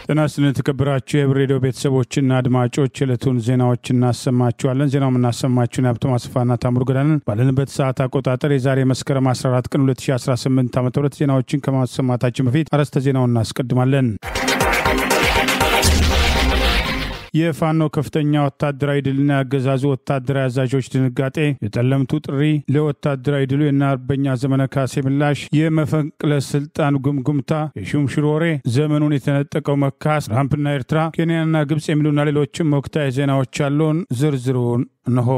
ጤና ይስጥልን ተከብራችሁ የሬዲዮ ቤተሰቦችና አድማጮች የዕለቱን ዜናዎችን እናሰማችኋለን። ዜናውን እናሰማችሁን ሀብታሙ አስፋና ታምሩ ገዳንን ባለንበት ሰዓት አቆጣጠር የዛሬ መስከረም 14 ቀን 2018 ዓ.ም ዜናዎችን ከማሰማታችን በፊት አርዕስተ ዜናውን እናስቀድማለን። የፋኖ ከፍተኛ ወታደራዊ ድልና ያገዛዙ ወታደራዊ አዛዦች ድንጋጤ፣ የጠለምቱ ጥሪ ለወታደራዊ ድሉ የአርበኛ ዘመነ ካሴ ምላሽ፣ የመፈንቅለ ስልጣን ጉምጉምታ፣ የሹምሽር ወሬ፣ ዘመኑን የተነጠቀው መካስ፣ ትራምፕና ኤርትራ፣ ኬንያና ግብጽ የሚሉና ሌሎችም ወቅታዊ ዜናዎች አሉን። ዝርዝሩን እንሆ።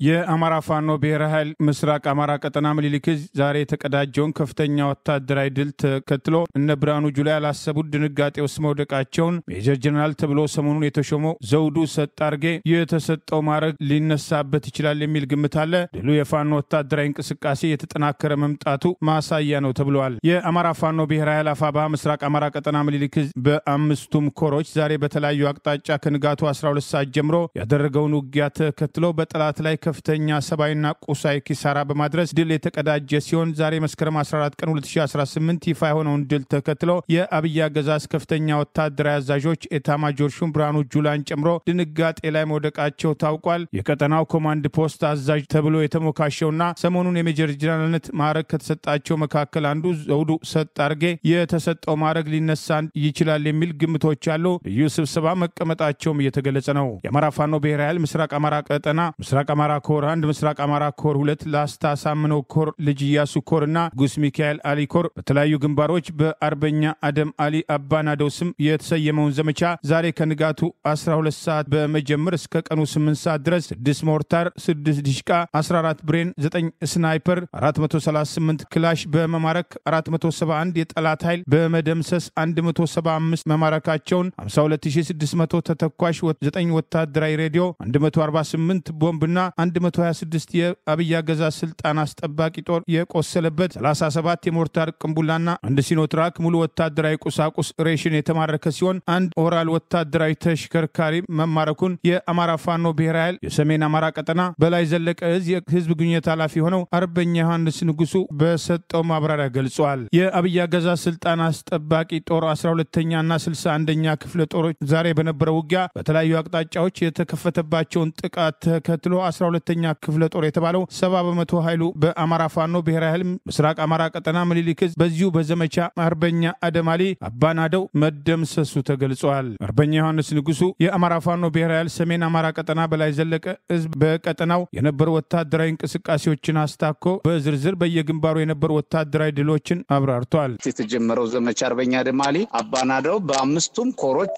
የአማራ ፋኖ ብሔራዊ ኃይል ምስራቅ አማራ ቀጠና ምኒልክ ዛሬ የተቀዳጀውን ከፍተኛ ወታደራዊ ድል ተከትሎ እነ ብርሃኑ ጁላ ያላሰቡት ድንጋጤ ውስጥ መውደቃቸውን ሜጀር ጀነራል ተብሎ ሰሞኑን የተሾመው ዘውዱ ሰጣርጌ የተሰጠው ማዕረግ ሊነሳበት ይችላል የሚል ግምት አለ። ድሉ የፋኖ ወታደራዊ እንቅስቃሴ የተጠናከረ መምጣቱ ማሳያ ነው ተብሏል። የአማራ ፋኖ ብሔራዊ ኃይል አፋባ ምስራቅ አማራ ቀጠና ምኒልክ በአምስቱም ኮሮች ዛሬ በተለያዩ አቅጣጫ ከንጋቱ 12 ሰዓት ጀምሮ ያደረገውን ውጊያ ተከትሎ በጠላት ላይ ከፍተኛ ሰባይና ቁሳይ ኪሳራ በማድረስ ድል የተቀዳጀ ሲሆን ዛሬ መስከረም 14 ቀን 2018 ይፋ የሆነውን ድል ተከትሎ የአብይ አገዛዝ ከፍተኛ ወታደራዊ አዛዦች ኤታማጆር ሹም ብርሃኑ ጁላን ጨምሮ ድንጋጤ ላይ መውደቃቸው ታውቋል። የቀጠናው ኮማንድ ፖስት አዛዥ ተብሎ የተሞካሸውና ሰሞኑን የሜጀር ጀነራልነት ማዕረግ ከተሰጣቸው መካከል አንዱ ዘውዱ ሰጣርጌ የተሰጠው ማዕረግ ሊነሳ ይችላል የሚል ግምቶች አሉ። ልዩ ስብሰባ መቀመጣቸውም እየተገለጸ ነው። የአማራ ፋኖ ብሔራዊ ኃይል ምስራቅ አማራ ቀጠና ምስራቅ አማራ ኮር 1 ምስራቅ አማራ ኮር 2 ላስታ ሳምነው ኮር ልጅ ኢያሱ ኮርና ጉስ ሚካኤል አሊ ኮር በተለያዩ ግንባሮች በአርበኛ አደም አሊ አባናደው ስም የተሰየመውን ዘመቻ ዛሬ ከንጋቱ 12 ሰዓት በመጀመር እስከ ቀኑ 8 ሰዓት ድረስ 6 ሞርታር፣ 6 ዲሽቃ፣ 14 ብሬን፣ 9 ስናይፐር፣ 438 ክላሽ በመማረክ 471 የጠላት ኃይል በመደምሰስ 175 መማረካቸውን 52600 ተተኳሽ፣ 9 ወታደራዊ ሬዲዮ፣ 148 ቦምብና 126 የአብይ አገዛዝ ስልጣን አስጠባቂ ጦር የቆሰለበት 37 የሞርታር ቅንቡላና 1 ሲኖትራክ ሙሉ ወታደራዊ ቁሳቁስ ሬሽን የተማረከ ሲሆን 1 ኦራል ወታደራዊ ተሽከርካሪ መማረኩን የአማራ ፋኖ ብሔራዊ ኃይል የሰሜን አማራ ቀጠና በላይ ዘለቀ እዝ የህዝብ ግንኙነት ኃላፊ ሆነው አርበኛ ዮሐንስ ንጉሱ በሰጠው ማብራሪያ ገልጿል። የአብይ አገዛዝ ስልጣን አስጠባቂ ጦር 12ኛና 61ኛ ክፍለ ጦሮች ዛሬ በነበረው ውጊያ በተለያዩ አቅጣጫዎች የተከፈተባቸውን ጥቃት ተከትሎ 12ኛ ክፍለ ጦር የተባለው 70% ኃይሉ በአማራ ፋኖ ብሔራዊ ኃይል ምስራቅ አማራ ቀጠና ምኒልክ በዚሁ በዘመቻ አርበኛ አደማሊ አባናደው መደምሰሱ ተገልጿል። አርበኛ ዮሐንስ ንጉሱ የአማራ ፋኖ ብሔራዊ ኃይል ሰሜን አማራ ቀጠና በላይ ዘለቀ ህዝብ በቀጠናው የነበሩ ወታደራዊ እንቅስቃሴዎችን አስታኮ በዝርዝር በየግንባሩ የነበሩ ወታደራዊ ድሎችን አብራርቷል። የተጀመረው ዘመቻ አርበኛ አደማሊ አባናደው በአምስቱም ኮሮች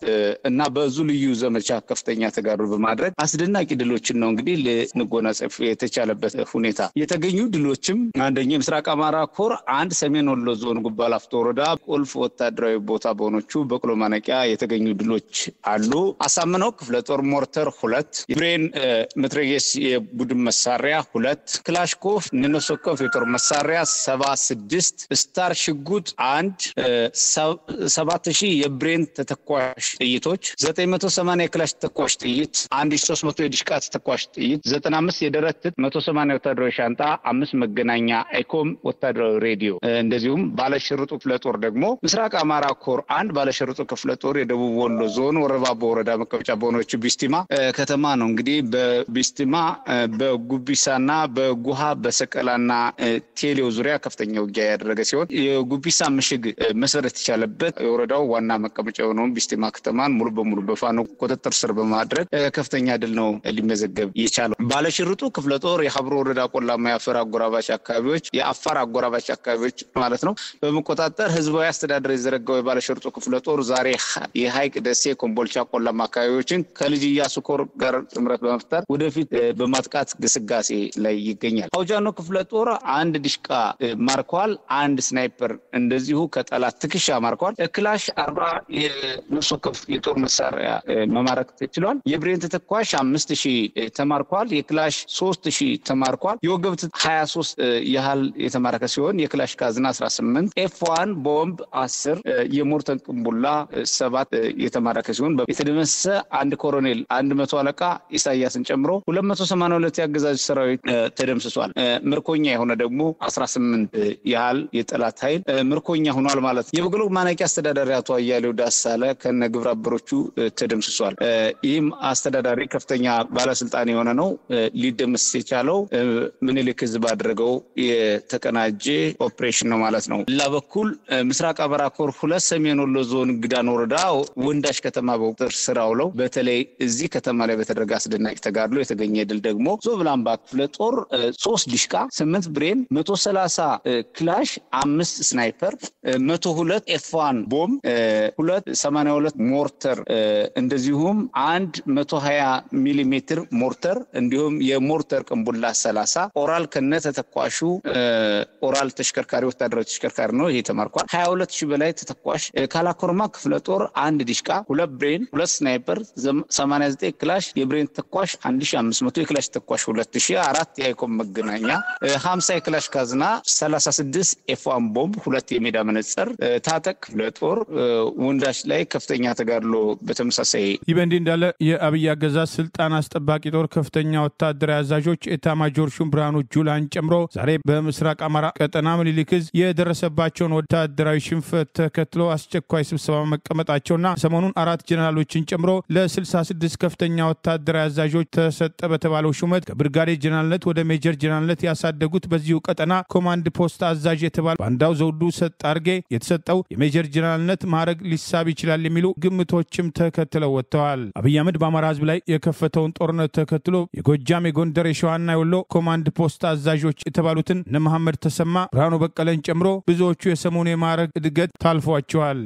እና በዙ ልዩ ዘመቻ ከፍተኛ ተጋሩ በማድረግ አስደናቂ ድሎችን ነው እንግዲህ ንጎናጸፍ የተቻለበት ሁኔታ የተገኙ ድሎችም አንደኛ ምስራቅ አማራ ኮር 1 ሰሜን ወሎ ዞን ጉባላፍቶ ወረዳ ቁልፍ ወታደራዊ ቦታ በሆነቹ በቅሎ ማነቂያ የተገኙ ድሎች አሉ። አሳምነው ክፍለ ጦር ሞርተር 2፣ ብሬን መትረየስ የቡድን መሳሪያ 2፣ ክላሽኮፍ ንኖሶኮፍ የጦር መሳሪያ 76፣ ስታር ሽጉጥ 1፣ 7000 የብሬን ተተኳሽ ጥይቶች፣ 980 የክላሽ ተተኳሽ ጥይት፣ 1300 የዲሽቃ ተተኳሽ ጥይት፣ 95 የደረት 180 ወታደራዊ ሻንጣ፣ 5 መገናኛ አይኮም ወታደራዊ ሬዲዮ። እንደዚሁም ባለሽርጡ ክፍለ ጦር ደግሞ ምስራቅ አማራ ኮር 1 ባለሽርጡ ክፍለ ጦር የደቡብ ወሎ ዞን ወረባቦ ወረዳ መቀመጫ በሆነችው ቢስቲማ ከተማ ነው። እንግዲህ በቢስቲማ በጉቢሳና በጉሃ በሰቀላና ቴሌው ዙሪያ ከፍተኛ ውጊያ ያደረገ ሲሆን የጉቢሳ ምሽግ መሰረት የቻለበት የወረዳው ዋና መቀመጫ የሆነው ቢስቲማ ከተማን ሙሉ በሙሉ በፋኖ ቁጥጥር ስር በማድረግ ከፍተኛ ድል ነው ሊመዘገብ የቻለው። ባለሽርጡ ክፍለ ጦር የሐብሮ ወረዳ ቆላማ የአፋር አጎራባች አካባቢዎች የአፋር አጎራባች አካባቢዎች ማለት ነው በመቆጣጠር ህዝባዊ አስተዳደር የዘረጋው የባለሽርጡ ክፍለ ጦር ዛሬ የሃይቅ ደሴ ኮምቦልቻ ቆላማ አካባቢዎችን ከልጅ ኢያሱ ኮር ጋር ጥምረት በመፍጠር ወደፊት በማጥቃት ግስጋሴ ላይ ይገኛል። አውጃኖ ክፍለ ጦር 1 ዲሽቃ ማርኳል፣ 1 ስናይፐር እንደዚሁ ከጠላት ትክሻ ማርኳል። ክላሽ 40 የኖሶኮፍ የጦር መሳሪያ መማረክ ተችሏል። የብሬን ተተኳሽ 5000 ተማርኳል። ክላሽ 3000 ተማርኳል። የወገብት 23 ያህል የተማረከ ሲሆን የክላሽ ካዝና 18፣ ኤፍ1 ቦምብ 10፣ የሞርተር ቅንቡላ 7 የተማረከ ሲሆን የተደመሰሰ አንድ ኮሎኔል 100 አለቃ ኢሳያስን ጨምሮ 282 ያገዛዙ ሰራዊት ተደምስሷል። ምርኮኛ የሆነ ደግሞ 18 ያህል የጠላት ኃይል ምርኮኛ ሆኗል ማለት ነው። የበቅሎ ማነቂያ አስተዳዳሪ አቶ አያሌው ዳሳለ ከነ ግብረ አበሮቹ ተደምስሷል። ይህም አስተዳዳሪ ከፍተኛ ባለስልጣን የሆነ ነው። ሊደምስስ የቻለው ምኒልክ ህዝብ አድርገው የተቀናጀ ኦፕሬሽን ነው ማለት ነው። ለበኩል ምስራቅ አማራ ኮር 2 ሰሜን ወሎ ዞን ግዳን ወረዳ ወንዳሽ ከተማ በቁጥጥር ስር አውለው በተለይ እዚህ ከተማ ላይ በተደረገ አስደናቂ ተጋድሎ የተገኘ ድል ደግሞ ዞብላምባ ክፍለ ጦር 3 ዲሽቃ 8 ብሬን 130 ክላሽ 5 ስናይፐር 102 ኤፍ1 ቦምብ 282 ሞርተር እንደዚሁም 120 ሚሊ ሜትር ሞርተር እንዲሁም የሞርተር ቅንቡላ 30 ኦራል ከነ ተተኳሹ ኦራል ተሽከርካሪ ወታደራዊ ተሽከርካሪ ነው። ይሄ ተማርኳል። 22000 በላይ ተተኳሽ ካላኮርማ ክፍለ ጦር 1 ዲሽቃ 2 ብሬን 2 ስናይፐር 89 ክላሽ የብሬን ተኳሽ 1500 የክላሽ ተኳሽ 2000 4 የአይኮም መገናኛ 50 የክላሽ ካዝና 36 ኤፍ1 ቦምብ 2 የሜዳ መነጽር ታጠቅ ክፍለ ጦር ወንዳሽ ላይ ከፍተኛ ተጋድሎ በተመሳሳይ ይበንዲ እንዳለ የአብይ አገዛዝ ስልጣን አስጠባቂ ጦር ከፍተኛ ወታደራዊ አዛዦች ኤታማጆር ሹም ብርሃኑ ጁላን ጨምሮ ዛሬ በምስራቅ አማራ ቀጠና ምኒልክ የደረሰባቸውን ወታደራዊ ሽንፈት ተከትሎ አስቸኳይ ስብሰባ መቀመጣቸውና ሰሞኑን 4 ጀነራሎችን ጨምሮ ለ66 ከፍተኛ ወታደራዊ አዛዦች ተሰጠ በተባለው ሹመት ከብርጋዴር ጀነራልነት ወደ ሜጀር ጀነራልነት ያሳደጉት በዚሁ ቀጠና ኮማንድ ፖስት አዛዥ የተባለው ባንዳው ዘውዱ ሰጣርጌ የተሰጠው የሜጀር ጀነራልነት ማዕረግ ሊሳብ ይችላል የሚሉ ግምቶችም ተከትለው ወጥተዋል። አብይ አህመድ በአማራ ህዝብ ላይ የከፈተውን ጦርነት ተከትሎ የጎጃም የጎንደር የሸዋና የወሎ ኮማንድ ፖስት አዛዦች የተባሉትን እነ መሐመድ ተሰማ ብርሃኑ በቀለን ጨምሮ ብዙዎቹ የሰሞኑ የማዕረግ እድገት ታልፏቸዋል።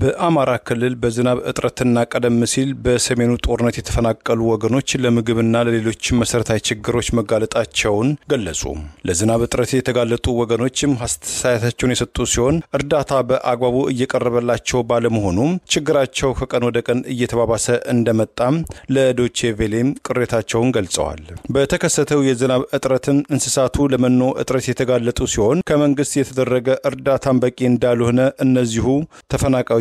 በአማራ ክልል በዝናብ እጥረትና ቀደም ሲል በሰሜኑ ጦርነት የተፈናቀሉ ወገኖች ለምግብና ለሌሎች መሰረታዊ ችግሮች መጋለጣቸውን ገለጹ። ለዝናብ እጥረት የተጋለጡ ወገኖችም አስተያየታቸውን የሰጡ ሲሆን እርዳታ በአግባቡ እየቀረበላቸው ባለመሆኑ ችግራቸው ከቀን ወደ ቀን እየተባባሰ እንደመጣም ለዶቼ ቬሌም ቅሬታቸውን ገልጸዋል። በተከሰተው የዝናብ እጥረትም እንስሳቱ ለመኖ እጥረት የተጋለጡ ሲሆን ከመንግስት የተደረገ እርዳታም በቂ እንዳልሆነ እነዚሁ ተፈናቃዮችም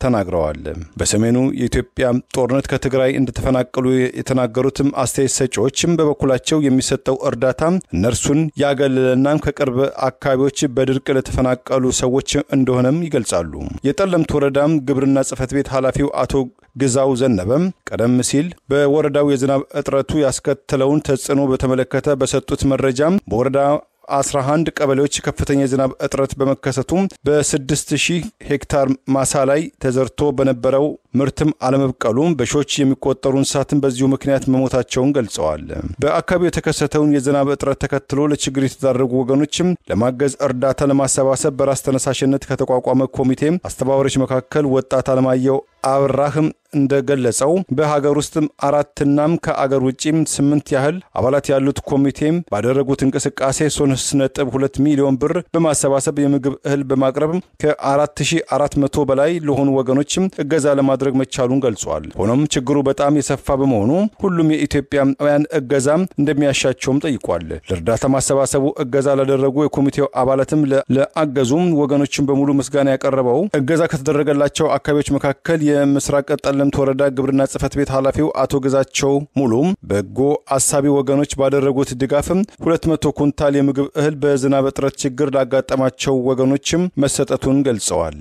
ተናግረዋል። በሰሜኑ የኢትዮጵያ ጦርነት ከትግራይ እንደተፈናቀሉ የተናገሩትም አስተያየት ሰጪዎችም በበኩላቸው የሚሰጠው እርዳታ እነርሱን ያገለለና ከቅርብ አካባቢዎች በድርቅ ለተፈናቀሉ ሰዎች እንደሆነም ይገልጻሉ። የጠለምት ወረዳም ግብርና ጽሕፈት ቤት ኃላፊው አቶ ግዛው ዘነበም ቀደም ሲል በወረዳው የዝናብ እጥረቱ ያስከተለውን ተጽዕኖ በተመለከተ በሰጡት መረጃም በወረዳ 11 ቀበሌዎች ከፍተኛ የዝናብ እጥረት በመከሰቱም በ6000 ሄክታር ማሳ ላይ ተዘርቶ በነበረው ምርትም አለመብቀሉም በሺዎች የሚቆጠሩ እንስሳትን በዚሁ ምክንያት መሞታቸውን ገልጸዋል። በአካባቢው የተከሰተውን የዝናብ እጥረት ተከትሎ ለችግር የተዳረጉ ወገኖችም ለማገዝ እርዳታ ለማሰባሰብ በራስ ተነሳሽነት ከተቋቋመ ኮሚቴ አስተባባሪዎች መካከል ወጣት አለማየሁ አብራህም እንደገለጸው በሀገር ውስጥም 4ና ከአገር ውጪም 8 ያህል አባላት ያሉት ኮሚቴም ባደረጉት እንቅስቃሴ 3.2 ሚሊዮን ብር በማሰባሰብ የምግብ እህል በማቅረብ ከ4400 በላይ ለሆኑ ወገኖችም እገዛ ለማድረግ መቻሉን ገልጿል። ሆኖም ችግሩ በጣም የሰፋ በመሆኑ ሁሉም የኢትዮጵያውያን እገዛ እንደሚያሻቸውም ጠይቋል። ለእርዳታ ማሰባሰቡ እገዛ ላደረጉ የኮሚቴው አባላትም ለአገዙም ወገኖችን በሙሉ ምስጋና ያቀረበው እገዛ ከተደረገላቸው አካባቢዎች መካከል የምስራቅ ጠለምት ወረዳ ግብርና ጽሕፈት ቤት ኃላፊው አቶ ግዛቸው ሙሉም በጎ አሳቢ ወገኖች ባደረጉት ድጋፍም 200 ኩንታል የምግብ እህል በዝናብ እጥረት ችግር ላጋጠማቸው ወገኖችም መሰጠቱን ገልጸዋል።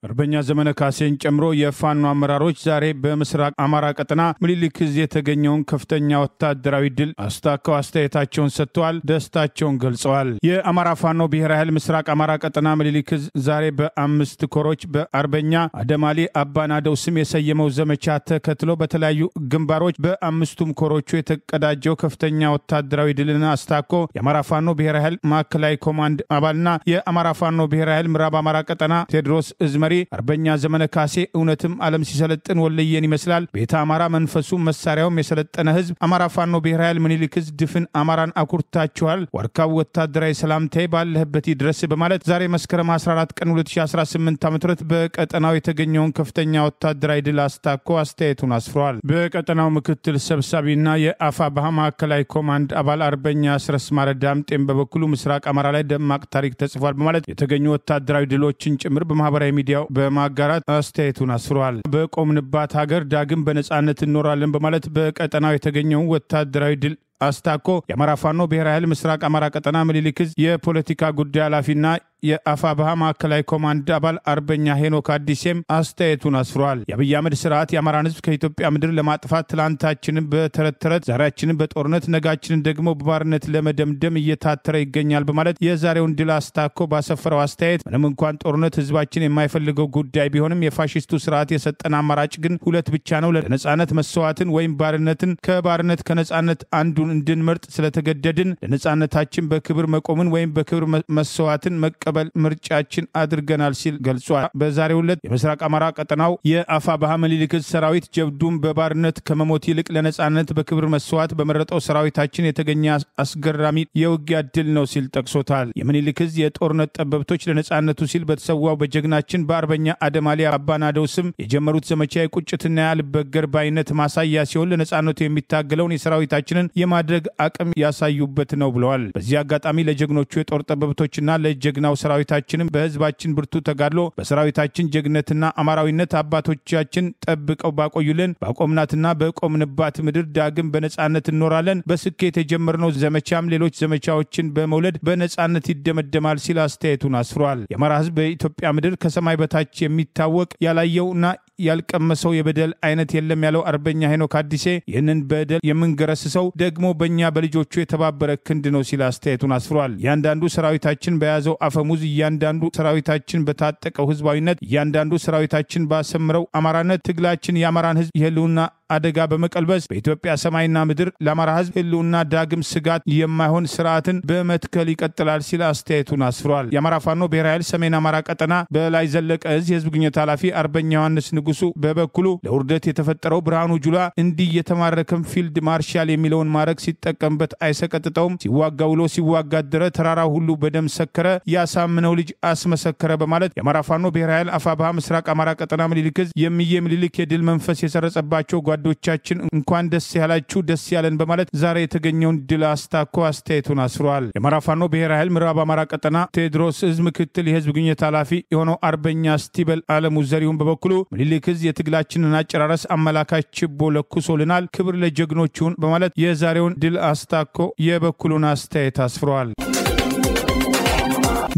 አርበኛ ዘመነ ካሴን ጨምሮ የፋኖ አመራሮች ዛሬ በምስራቅ አማራ ቀጠና ምኒልክ የተገኘውን ከፍተኛ ወታደራዊ ድል አስታከው አስተያየታቸውን ሰጥተዋል፣ ደስታቸውን ገልጸዋል። የአማራ ፋኖ ብሔራዊ ኃይል ምስራቅ አማራ ቀጠና ምኒልክ ዛሬ በ5 ኮሮች በአርበኛ አደማሊ አባናደው ስም የሰየመው ዘመቻ ተከትሎ በተለያዩ ግንባሮች በ5ቱም ኮሮቹ የተቀዳጀው ከፍተኛ ወታደራዊ ድልን አስታኮ የአማራ ፋኖ ብሔራዊ ኃይል ማዕከላዊ ኮማንድ አባልና የአማራ ፋኖ ብሔራዊ ኃይል ምዕራብ አማራ ቀጠና ቴዎድሮስ እዝመሪ አርበኛ ዘመነ ካሴ እውነትም ዓለም ሲሰለጥን ወለየን ይመስላል። ቤተ አማራ መንፈሱ መሳሪያውም የሰለጠነ ህዝብ አማራ ፋኖ ብሔራዊ ኃይል ምኒልክ ዕዝ ድፍን አማራን አኩርታችኋል። ዋርካው ወታደራዊ ሰላምታዬ ባለህበት ይድረስ በማለት ዛሬ መስከረም 14 ቀን 2018 ዓ.ም በቀጠናው የተገኘውን ከፍተኛ ወታደራዊ ድል አስታኮ አስተያየቱን አስፍሯል። በቀጠናው ምክትል ሰብሳቢና የአፋብኃ ማዕከላዊ ኮማንድ አባል አርበኛ አስረስ ማረ ዳምጤም በበኩሉ ምስራቅ አማራ ላይ ደማቅ ታሪክ ተጽፏል በማለት የተገኙ ወታደራዊ ድሎችን ጭምር በማህበራዊ ሚዲያው በማጋራት አስተያየቱን አስፍሯል። በቆምንባት ሀገር ዳግም በነጻነት እንኖራለን በማለት በቀጠናው የተገኘውን ወታደራዊ ድል አስታኮ የአማራ ፋኖ ብሔራዊ ኃይል ምስራቅ አማራ ቀጠና ምኒልክ ዕዝ የፖለቲካ ጉዳይ ኃላፊና የአፋብኃ ማዕከላዊ ኮማንድ አባል አርበኛ ሄኖክ አዲሴም አስተያየቱን አስፍሯል። የአብይ አህመድ ስርዓት የአማራን ህዝብ ከኢትዮጵያ ምድር ለማጥፋት ትላንታችንን በተረት ተረት ዛሬያችንን በጦርነት ነጋችንን ደግሞ በባርነት ለመደምደም እየታተረ ይገኛል በማለት የዛሬውን ድል አስታኮ ባሰፈረው አስተያየት ምንም እንኳን ጦርነት ህዝባችን የማይፈልገው ጉዳይ ቢሆንም የፋሽስቱ ስርዓት የሰጠን አማራጭ ግን ሁለት ብቻ ነው። ለነጻነት መስዋዕትን ወይም ባርነትን፣ ከባርነት ከነጻነት አንዱን እንድንመርጥ ስለተገደድን ለነጻነታችን በክብር መቆምን ወይም በክብር መስዋዕትን መቀበል ምርጫችን አድርገናል ሲል ገልጿል። በዛሬው ዕለት የምስራቅ አማራ ቀጠናው የአፋብኃ ምኒልክ ዕዝ ሰራዊት ጀብዱን በባርነት ከመሞት ይልቅ ለነጻነት በክብር መስዋዕት በመረጠው ሰራዊታችን የተገኘ አስገራሚ የውጊያ ድል ነው ሲል ጠቅሶታል። የምኒልክ ዕዝ የጦርነት ጠበብቶች ለነጻነቱ ሲል በተሰዋው በጀግናችን በአርበኛ አደማሊ አባናደው ስም የጀመሩት ዘመቻ የቁጭትና ያልበገር ባይነት ማሳያ ሲሆን ለነጻነቱ የሚታገለውን የሰራዊታችንን የማድረግ አቅም ያሳዩበት ነው ብለዋል። በዚህ አጋጣሚ ለጀግኖቹ የጦር ጠበብቶችና ለጀግናው ሰራዊታችንን በህዝባችን ብርቱ ተጋድሎ በሰራዊታችን ጀግነትና አማራዊነት አባቶቻችን ጠብቀው ባቆዩልን ባቆምናትና በቆምንባት ምድር ዳግም በነጻነት እንኖራለን። በስኬት የጀመርነው ዘመቻም ሌሎች ዘመቻዎችን በመውለድ በነጻነት ይደመደማል ሲል አስተያየቱን አስፍሯል። የአማራ ህዝብ በኢትዮጵያ ምድር ከሰማይ በታች የሚታወቅ ያላየውና ያልቀመሰው የበደል አይነት የለም ያለው አርበኛ ሄኖክ አዲሴ ይህንን በደል የምንገረስሰው ደግሞ በእኛ በልጆቹ የተባበረ ክንድ ነው ሲል አስተያየቱን አስፍሯል። እያንዳንዱ ሰራዊታችን በያዘው አፈሙዝ፣ እያንዳንዱ ሰራዊታችን በታጠቀው ህዝባዊነት፣ እያንዳንዱ ሰራዊታችን ባሰምረው አማራነት ትግላችን የአማራን ህዝብ የህልውና አደጋ በመቀልበስ በኢትዮጵያ ሰማይና ምድር ለአማራ ህዝብ ህልውና ዳግም ስጋት የማይሆን ስርዓትን በመትከል ይቀጥላል ሲል አስተያየቱን አስፍሯል። የአማራ ፋኖ ብሔራዊ ኃይል ሰሜን አማራ ቀጠና በላይ ዘለቀ ዕዝ የህዝብ ግንኙነት ኃላፊ አርበኛ ዮሐንስ ንጉሱ በበኩሉ ለውርደት የተፈጠረው ብርሃኑ ጁላ እንዲህ የተማረከም ፊልድ ማርሻል የሚለውን ማዕረግ ሲጠቀምበት አይሰቀጥጠውም። ሲዋጋ ውሎ ሲዋጋ አደረ፣ ተራራው ሁሉ በደም ሰከረ፣ ያሳምነው ልጅ አስመሰከረ በማለት የአማራ ፋኖ ብሔራዊ ኃይል አፋብኃ ምስራቅ አማራ ቀጠና ምኒልክ ዕዝ የሚየ ምኒልክ የድል መንፈስ የሰረጸባቸው ጓዶቻችን እንኳን ደስ ያላችሁ ደስ ያለን በማለት ዛሬ የተገኘውን ድል አስታኮ አስተያየቱን አስፍሯል። የአማራ ፋኖ ብሔራዊ ኃይል ምዕራብ አማራ ቀጠና ቴዎድሮስ ዕዝ ምክትል የህዝብ ግንኙነት ኃላፊ የሆነው አርበኛ ስቲበል አለሙ ዘሪሁን በበኩሉ ምኒልክ ዕዝ የትግላችንን አጨራረስ አመላካች ችቦ ለኩሶልናል፣ ክብር ለጀግኖቹን በማለት የዛሬውን ድል አስታኮ የበኩሉን አስተያየት አስፍሯል።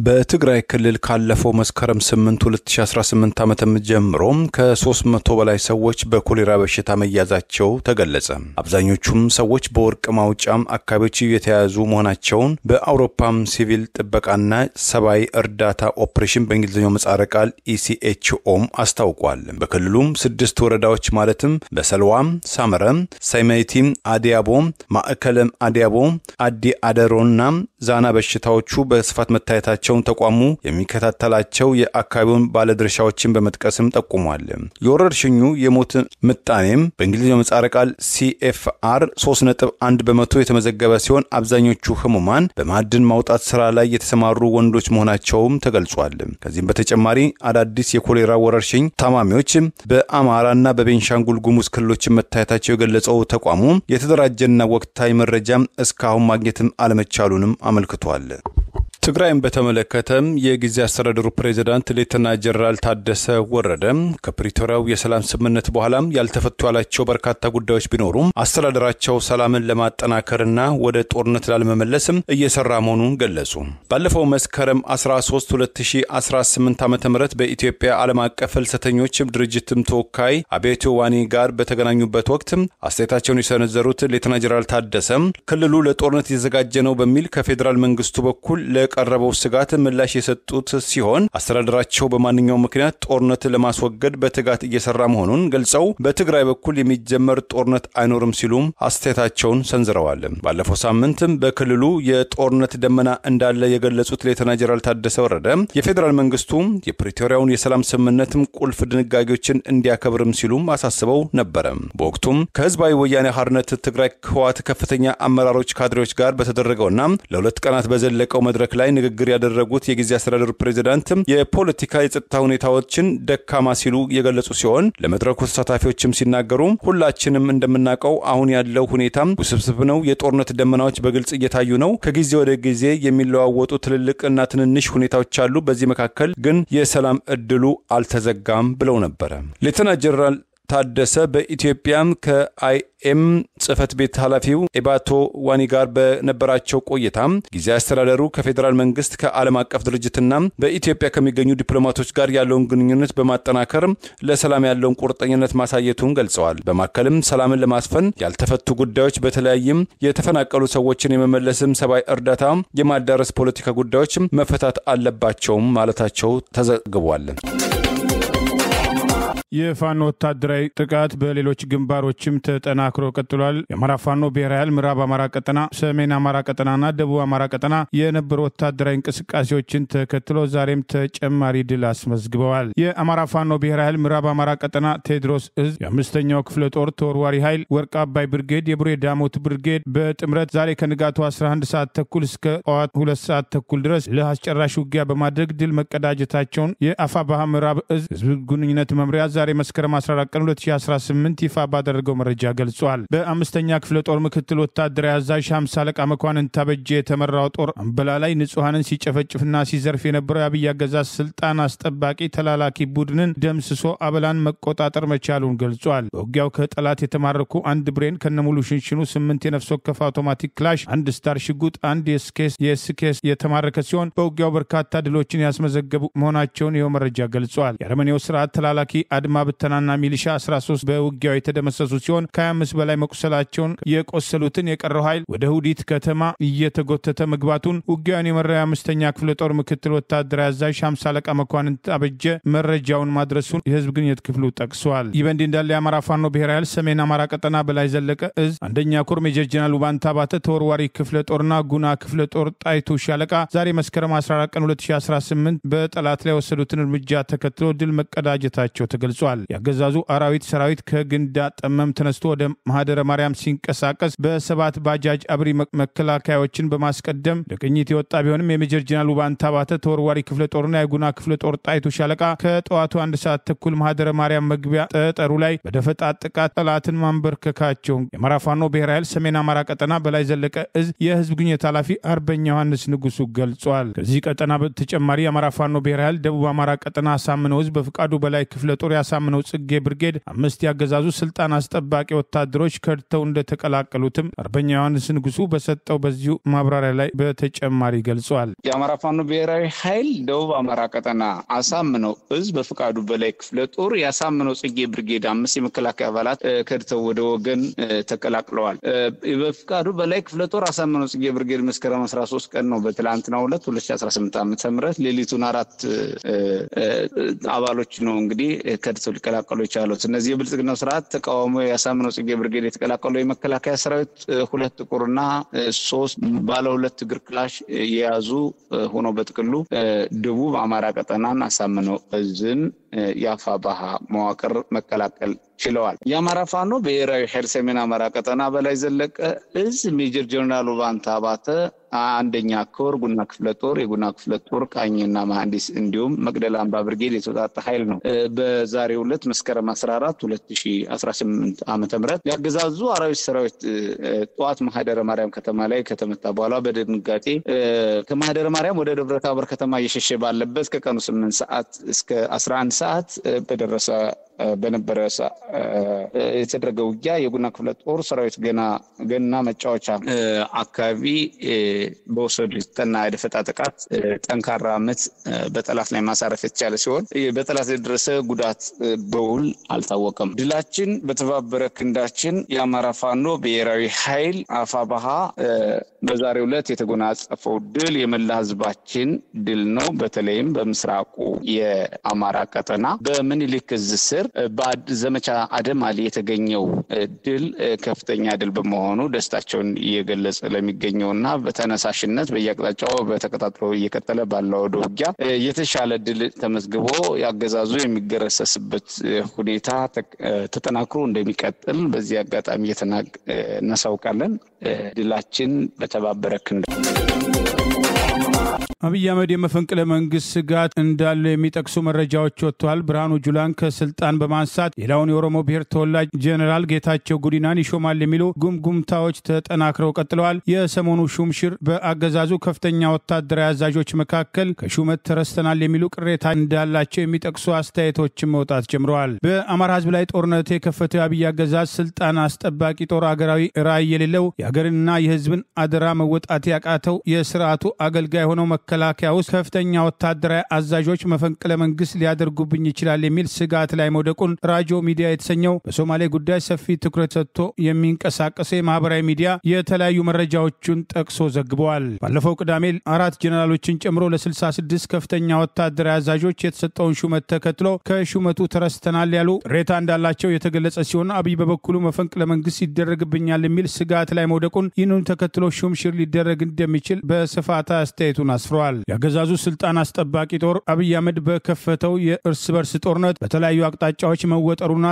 በትግራይ ክልል ካለፈው መስከረም 8 2018 ዓ.ም ጀምሮ ከ300 በላይ ሰዎች በኮሌራ በሽታ መያዛቸው ተገለጸ። አብዛኞቹም ሰዎች በወርቅ ማውጫም አካባቢዎች የተያዙ መሆናቸውን በአውሮፓም ሲቪል ጥበቃና ሰብአዊ እርዳታ ኦፕሬሽን በእንግሊዝኛው ምህጻረ ቃል ኢሲኤችኦም አስታውቋል። በክልሉም 6 ወረዳዎች ማለትም በሰልዋም፣ ሳመረም፣ ሳይማይቲም፣ አዲያቦም፣ ማዕከለም አዲያቦ፣ አዲ አደሮና ዛና በሽታዎቹ በስፋት መታየታቸው ተቋሙ የሚከታተላቸው የአካባቢውን ባለድርሻዎችን በመጥቀስም ጠቁሟል። የወረርሽኙ የሞት ምጣኔም በእንግሊዝኛው ምህጻረ ቃል CFR 3.1% የተመዘገበ ሲሆን አብዛኞቹ ህሙማን በማዕድን ማውጣት ስራ ላይ የተሰማሩ ወንዶች መሆናቸውም ተገልጿል። ከዚህም በተጨማሪ አዳዲስ የኮሌራ ወረርሽኝ ታማሚዎች በአማራና በቤንሻንጉል ጉሙዝ ክልሎች መታየታቸው የገለጸው ተቋሙ የተደራጀና ወቅታዊ መረጃም እስካሁን ማግኘትም አለመቻሉንም አመልክቷል። ትግራይን በተመለከተም የጊዜ አስተዳደሩ ፕሬዝዳንት ሌተና ጀነራል ታደሰ ወረደ ከፕሪቶሪያው የሰላም ስምምነት በኋላም ያልተፈቱ ያላቸው በርካታ ጉዳዮች ቢኖሩም አስተዳደራቸው ሰላምን ለማጠናከርና ወደ ጦርነት ላለመመለስም እየሰራ መሆኑን ገለጹ። ባለፈው መስከረም 13 2018 ዓ.ም በኢትዮጵያ ዓለም አቀፍ ፍልሰተኞች ድርጅትም ተወካይ አቤቶ ዋኒ ጋር በተገናኙበት ወቅት አስተያየታቸውን የሰነዘሩት ሌተና ጀነራል ታደሰ ክልሉ ለጦርነት የተዘጋጀ ነው በሚል ከፌደራል መንግስቱ በኩል ለቀረበው ስጋት ምላሽ የሰጡት ሲሆን አስተዳደራቸው በማንኛውም ምክንያት ጦርነት ለማስወገድ በትጋት እየሰራ መሆኑን ገልጸው በትግራይ በኩል የሚጀመር ጦርነት አይኖርም ሲሉም አስተያየታቸውን ሰንዝረዋል። ባለፈው ሳምንትም በክልሉ የጦርነት ደመና እንዳለ የገለጹት ሌተና ጀነራል ታደሰ ወረደ የፌደራል መንግስቱ የፕሪቶሪያውን የሰላም ስምምነትም ቁልፍ ድንጋጌዎችን እንዲያከብርም ሲሉም አሳስበው ነበር። በወቅቱም ከህዝባዊ ወያኔ ሓርነት ትግራይ ህወሓት ከፍተኛ አመራሮች ካድሬዎች ጋር በተደረገውና ለሁለት ቀናት በዘለቀው መድረክ ላይ ንግግር ያደረጉት የጊዜ አስተዳደሩ ፕሬዝዳንት የፖለቲካ የጸጥታ ሁኔታዎችን ደካማ ሲሉ የገለጹ ሲሆን ለመድረኩ ተሳታፊዎችም ሲናገሩ ሁላችንም እንደምናውቀው አሁን ያለው ሁኔታ ውስብስብ ነው። የጦርነት ደመናዎች በግልጽ እየታዩ ነው። ከጊዜ ወደ ጊዜ የሚለዋወጡ ትልልቅና ትንንሽ ሁኔታዎች አሉ። በዚህ መካከል ግን የሰላም እድሉ አልተዘጋም ብለው ነበር። ሌተና ጀነራል ታደሰ በኢትዮጵያም ከአይኤም ጽህፈት ቤት ኃላፊው ኤባቶ ዋኒ ጋር በነበራቸው ቆይታ ጊዜ አስተዳደሩ ከፌደራል መንግስት ከዓለም አቀፍ ድርጅትና በኢትዮጵያ ከሚገኙ ዲፕሎማቶች ጋር ያለውን ግንኙነት በማጠናከር ለሰላም ያለውን ቁርጠኝነት ማሳየቱን ገልጸዋል። በማከልም ሰላምን ለማስፈን ያልተፈቱ ጉዳዮች በተለያየም የተፈናቀሉ ሰዎችን የመመለስም ሰብአዊ እርዳታ የማዳረስ ፖለቲካ ጉዳዮች መፈታት አለባቸው ማለታቸው ተዘግቧል። የፋኖ ወታደራዊ ጥቃት በሌሎች ግንባሮችም ተጠናክሮ ቀጥሏል። የአማራ ፋኖ ብሔራዊ ኃይል ምዕራብ አማራ ቀጠና፣ ሰሜን አማራ ቀጠናና ደቡብ አማራ ቀጠና የነበሩ ወታደራዊ እንቅስቃሴዎችን ተከትሎ ዛሬም ተጨማሪ ድል አስመዝግበዋል። የአማራ ፋኖ ብሔራዊ ኃይል ምዕራብ አማራ ቀጠና ቴዎድሮስ እዝ የ5ኛው ክፍለ ጦር ተወርዋሪ ኃይል ወርቅ አባይ ብርጌድ፣ የቡሬ ዳሞት ብርጌድ በጥምረት ዛሬ ከንጋቱ 11 ሰዓት ተኩል እስከ ጠዋት 2 ሰዓት ተኩል ድረስ ለአስጨራሽ ውጊያ በማድረግ ድል መቀዳጀታቸውን የአፋባሃ ምዕራብ እዝ ህዝብ ግንኙነት መምሪያ ዛሬ መስከረም 14 ቀን 2018 ይፋ ባደረገው መረጃ ገልጿል። በ5ኛ ክፍለ ጦር ምክትል ወታደራዊ አዛዥ 50 አለቃ መኳንን ታበጀ የተመራው ጦር አምበላ ላይ ንጹሃንን ሲጨፈጭፍና ሲዘርፍ የነበረው የአብይ አገዛዝ ስልጣን አስጠባቂ ተላላኪ ቡድንን ደምስሶ አበላን መቆጣጠር መቻሉን ገልጿል። በውጊያው ከጠላት የተማረኩ አንድ ብሬን ከነሙሉ ሽንሽኑ 8 የነፍስ ወከፍ አውቶማቲክ ክላሽ፣ አንድ ስታር ሽጉጥ፣ አንድ የስኬስ የተማረከ ሲሆን በውጊያው በርካታ ድሎችን ያስመዘገቡ መሆናቸውን ይኸው መረጃ ገልጿል። የአርመኒያው ስርዓት ተላላኪ አድማ ብተናና ሚሊሻ 13 በውጊያው የተደመሰሱ ሲሆን ከ25 በላይ መቁሰላቸውን የቆሰሉትን የቀረው ኃይል ወደ ሁዲት ከተማ እየተጎተተ መግባቱን ውጊያውን የመራው 5ኛ ክፍለ ጦር ምክትል ወታደራዊ አዛዥ 50 አለቃ መኳንን ታበጀ መረጃውን ማድረሱን የህዝብ ግንኙነት ክፍሉ ጠቅሷል። ይህ በእንዲህ እንዳለ የአማራ ፋኖ ብሔራዊ ኃይል ሰሜን አማራ ቀጠና በላይ ዘለቀ እዝ አንደኛ ኮር ሜጀር ጀነራል ውባንታ ባተ ተወርዋሪ ክፍለ ጦርና ጉና ክፍለ ጦር ጣይቱ ሻለቃ ዛሬ መስከረም 14 ቀን 2018 በጠላት ላይ ወሰዱትን እርምጃ ተከትሎ ድል መቀዳጀታቸው ተገልጿል። ያገዛዙ አራዊት ሰራዊት ከግንዳ ጠመም ተነስቶ ወደ ማህደረ ማርያም ሲንቀሳቀስ በሰባት ባጃጅ አብሪ መከላከያዎችን በማስቀደም ለቅኝት የወጣ ቢሆንም የሜጀር ጀነራል ውባንታ ባተ ተወርዋሪ ክፍለ ጦርና የጉና ክፍለ ጦር ጣይቱ ሻለቃ ከጠዋቱ 1 ሰዓት ተኩል ማህደረ ማርያም መግቢያ ጠጠሩ ላይ በደፈጣ ጥቃት ጠላትን ማንበርከካቸው የአማራ ፋኖ ብሔራዊ ኃይል ሰሜን አማራ ቀጠና በላይ ዘለቀ እዝ የህዝብ ግንኙነት ኃላፊ አርበኛ ዮሐንስ ንጉሱ ገልጿል። ከዚህ ቀጠና በተጨማሪ የአማራ ፋኖ ብሔራዊ ኃይል ደቡብ አማራ ቀጠና አሳምነው እዝ በፍቃዱ በላይ ክፍለ ጦር ያሳምነው ጽጌ ብርጌድ 5 ያገዛዙ ስልጣን አስጠባቂ ወታደሮች ከድተው እንደተቀላቀሉትም አርበኛ ዮሐንስ ንጉሱ በሰጠው በዚሁ ማብራሪያ ላይ በተጨማሪ ገልጿል። የአማራ ፋኖ ብሔራዊ ኃይል ደቡብ አማራ ቀጠና አሳምነው እዝ በፍቃዱ በላይ ክፍለ ጦር ያሳምነው ጽጌ ብርጌድ 5 የመከላከያ አባላት ከድተው ወደ ወገን ተቀላቅለዋል። በፍቃዱ በላይ ክፍለ ጦር አሳምነው ጽጌ ብርጌድ መስከረም 13 ቀን ነው በትላንትናው ዕለት 2018 ዓ.ም ሌሊቱን 4 አባሎች ነው እንግዲህ ከድተው ሊቀላቀሉ የቻሉት። እነዚህ የብልጽግናው ስርዓት ተቃውሞ ያሳምነው ጽጌ ብርጌድ የተቀላቀሉ የመከላከያ ሰራዊት 2 ጥቁርና 3 ባለ 2 እግር ክላሽ የያዙ ሆኖ በጥቅሉ ደቡብ አማራ ቀጠናን አሳምነው እዝን ያፋባሃ መዋቅር መቀላቀል ችለዋል። የአማራ ፋኖ ብሔራዊ ኃይል ሰሜን አማራ ቀጠና በላይ ዘለቀ እዝ ሜጀር ጀነራል ውባንታ ባተ አንደኛ ኮር ጉና ክፍለ ጦር የጉና ክፍለ ጦር ቃኝና መሐንዲስ እንዲሁም መቅደላ አምባ ብርጌድ የተወጣጣ ኃይል ነው። በዛሬው ዕለት መስከረም 14 2018 ዓ.ም ያገዛዙ አራዊት ሰራዊት ጧት ማህደረ ማርያም ከተማ ላይ ከተመታ በኋላ በድንጋጤ ከማህደረ ማርያም ወደ ደብረ ታቦር ከተማ እየሸሸ ባለበት ከቀኑ 8 ሰዓት እስከ 11 ሰዓት በደረሰ በነበረ የተደረገ ውጊያ የጉና ክፍለ ጦር ሰራዊት ገና መጫወቻ አካባቢ በወሰዱትና የደፈጣ ጥቃት ጠንካራ ምት በጠላት ላይ ማሳረፍ የተቻለ ሲሆን በጠላት የደረሰ ጉዳት በውል አልታወቀም። ድላችን በተባበረ ክንዳችን የአማራ ፋኖ ብሔራዊ ኃይል አፋባሃ በዛሬው ዕለት የተጎናጸፈው ድል የመላ ህዝባችን ድል ነው። በተለይም በምስራቁ የአማራ ቀጠና በምኒልክ ዕዝ ስር በዘመቻ አደማሊ የተገኘው ድል ከፍተኛ ድል በመሆኑ ደስታቸውን እየገለጸ ለሚገኘውና በተነሳሽነት በየአቅጣጫው በተከታትሎ እየቀጠለ ባለው ውጊያ የተሻለ ድል ተመዝግቦ ያገዛዙ የሚገረሰስበት ሁኔታ ተጠናክሮ እንደሚቀጥል በዚህ አጋጣሚ እናሳውቃለን። ድላችን በተባበረ ክንድ አብይ አህመድ የመፈንቅለ መንግስት ስጋት እንዳለው የሚጠቅሱ መረጃዎች ወጥተዋል። ብርሃኑ ጁላን ከስልጣን በማንሳት ሌላውን የኦሮሞ ብሔር ተወላጅ ጄኔራል ጌታቸው ጉዲናን ይሾማል የሚሉ ጉምጉምታዎች ተጠናክረው ቀጥለዋል። የሰሞኑ ሹምሽር በአገዛዙ ከፍተኛ ወታደራዊ አዛዦች መካከል ከሹመት ተረስተናል የሚሉ ቅሬታ እንዳላቸው የሚጠቅሱ አስተያየቶችን መውጣት ጀምረዋል። በአማራ ህዝብ ላይ ጦርነት የከፈተው አብይ አገዛዝ ስልጣን አስጠባቂ ጦር አገራዊ ራዕይ የሌለው የሀገርንና የህዝብን አደራ መወጣት ያቃተው የስርዓቱ አገልጋይ ሆነው መከላከያ ውስጥ ከፍተኛ ወታደራዊ አዛዦች መፈንቅለ መንግስት ሊያደርጉብኝ ይችላል የሚል ስጋት ላይ መውደቁን ራጆ ሚዲያ የተሰኘው በሶማሌ ጉዳይ ሰፊ ትኩረት ሰጥቶ የሚንቀሳቀሰው የማህበራዊ ሚዲያ የተለያዩ መረጃዎችን ጠቅሶ ዘግበዋል። ባለፈው ቅዳሜ 4 ጄኔራሎችን ጨምሮ ለ66 ከፍተኛ ወታደራዊ አዛዦች የተሰጠውን ሹመት ተከትሎ ከሹመቱ ተረስተናል ያሉ ቅሬታ እንዳላቸው የተገለጸ ሲሆን አብይ በበኩሉ መፈንቅለ መንግስት ይደረግብኛል የሚል ስጋት ላይ መውደቁን ይህንን ተከትሎ ሹምሽር ሊደረግ እንደሚችል በስፋት አስተያየቱን አስፍሯል። የአገዛዙ ስልጣን አስጠባቂ ጦር አብይ አህመድ በከፈተው የእርስ በርስ ጦርነት በተለያዩ አቅጣጫዎች መወጠሩና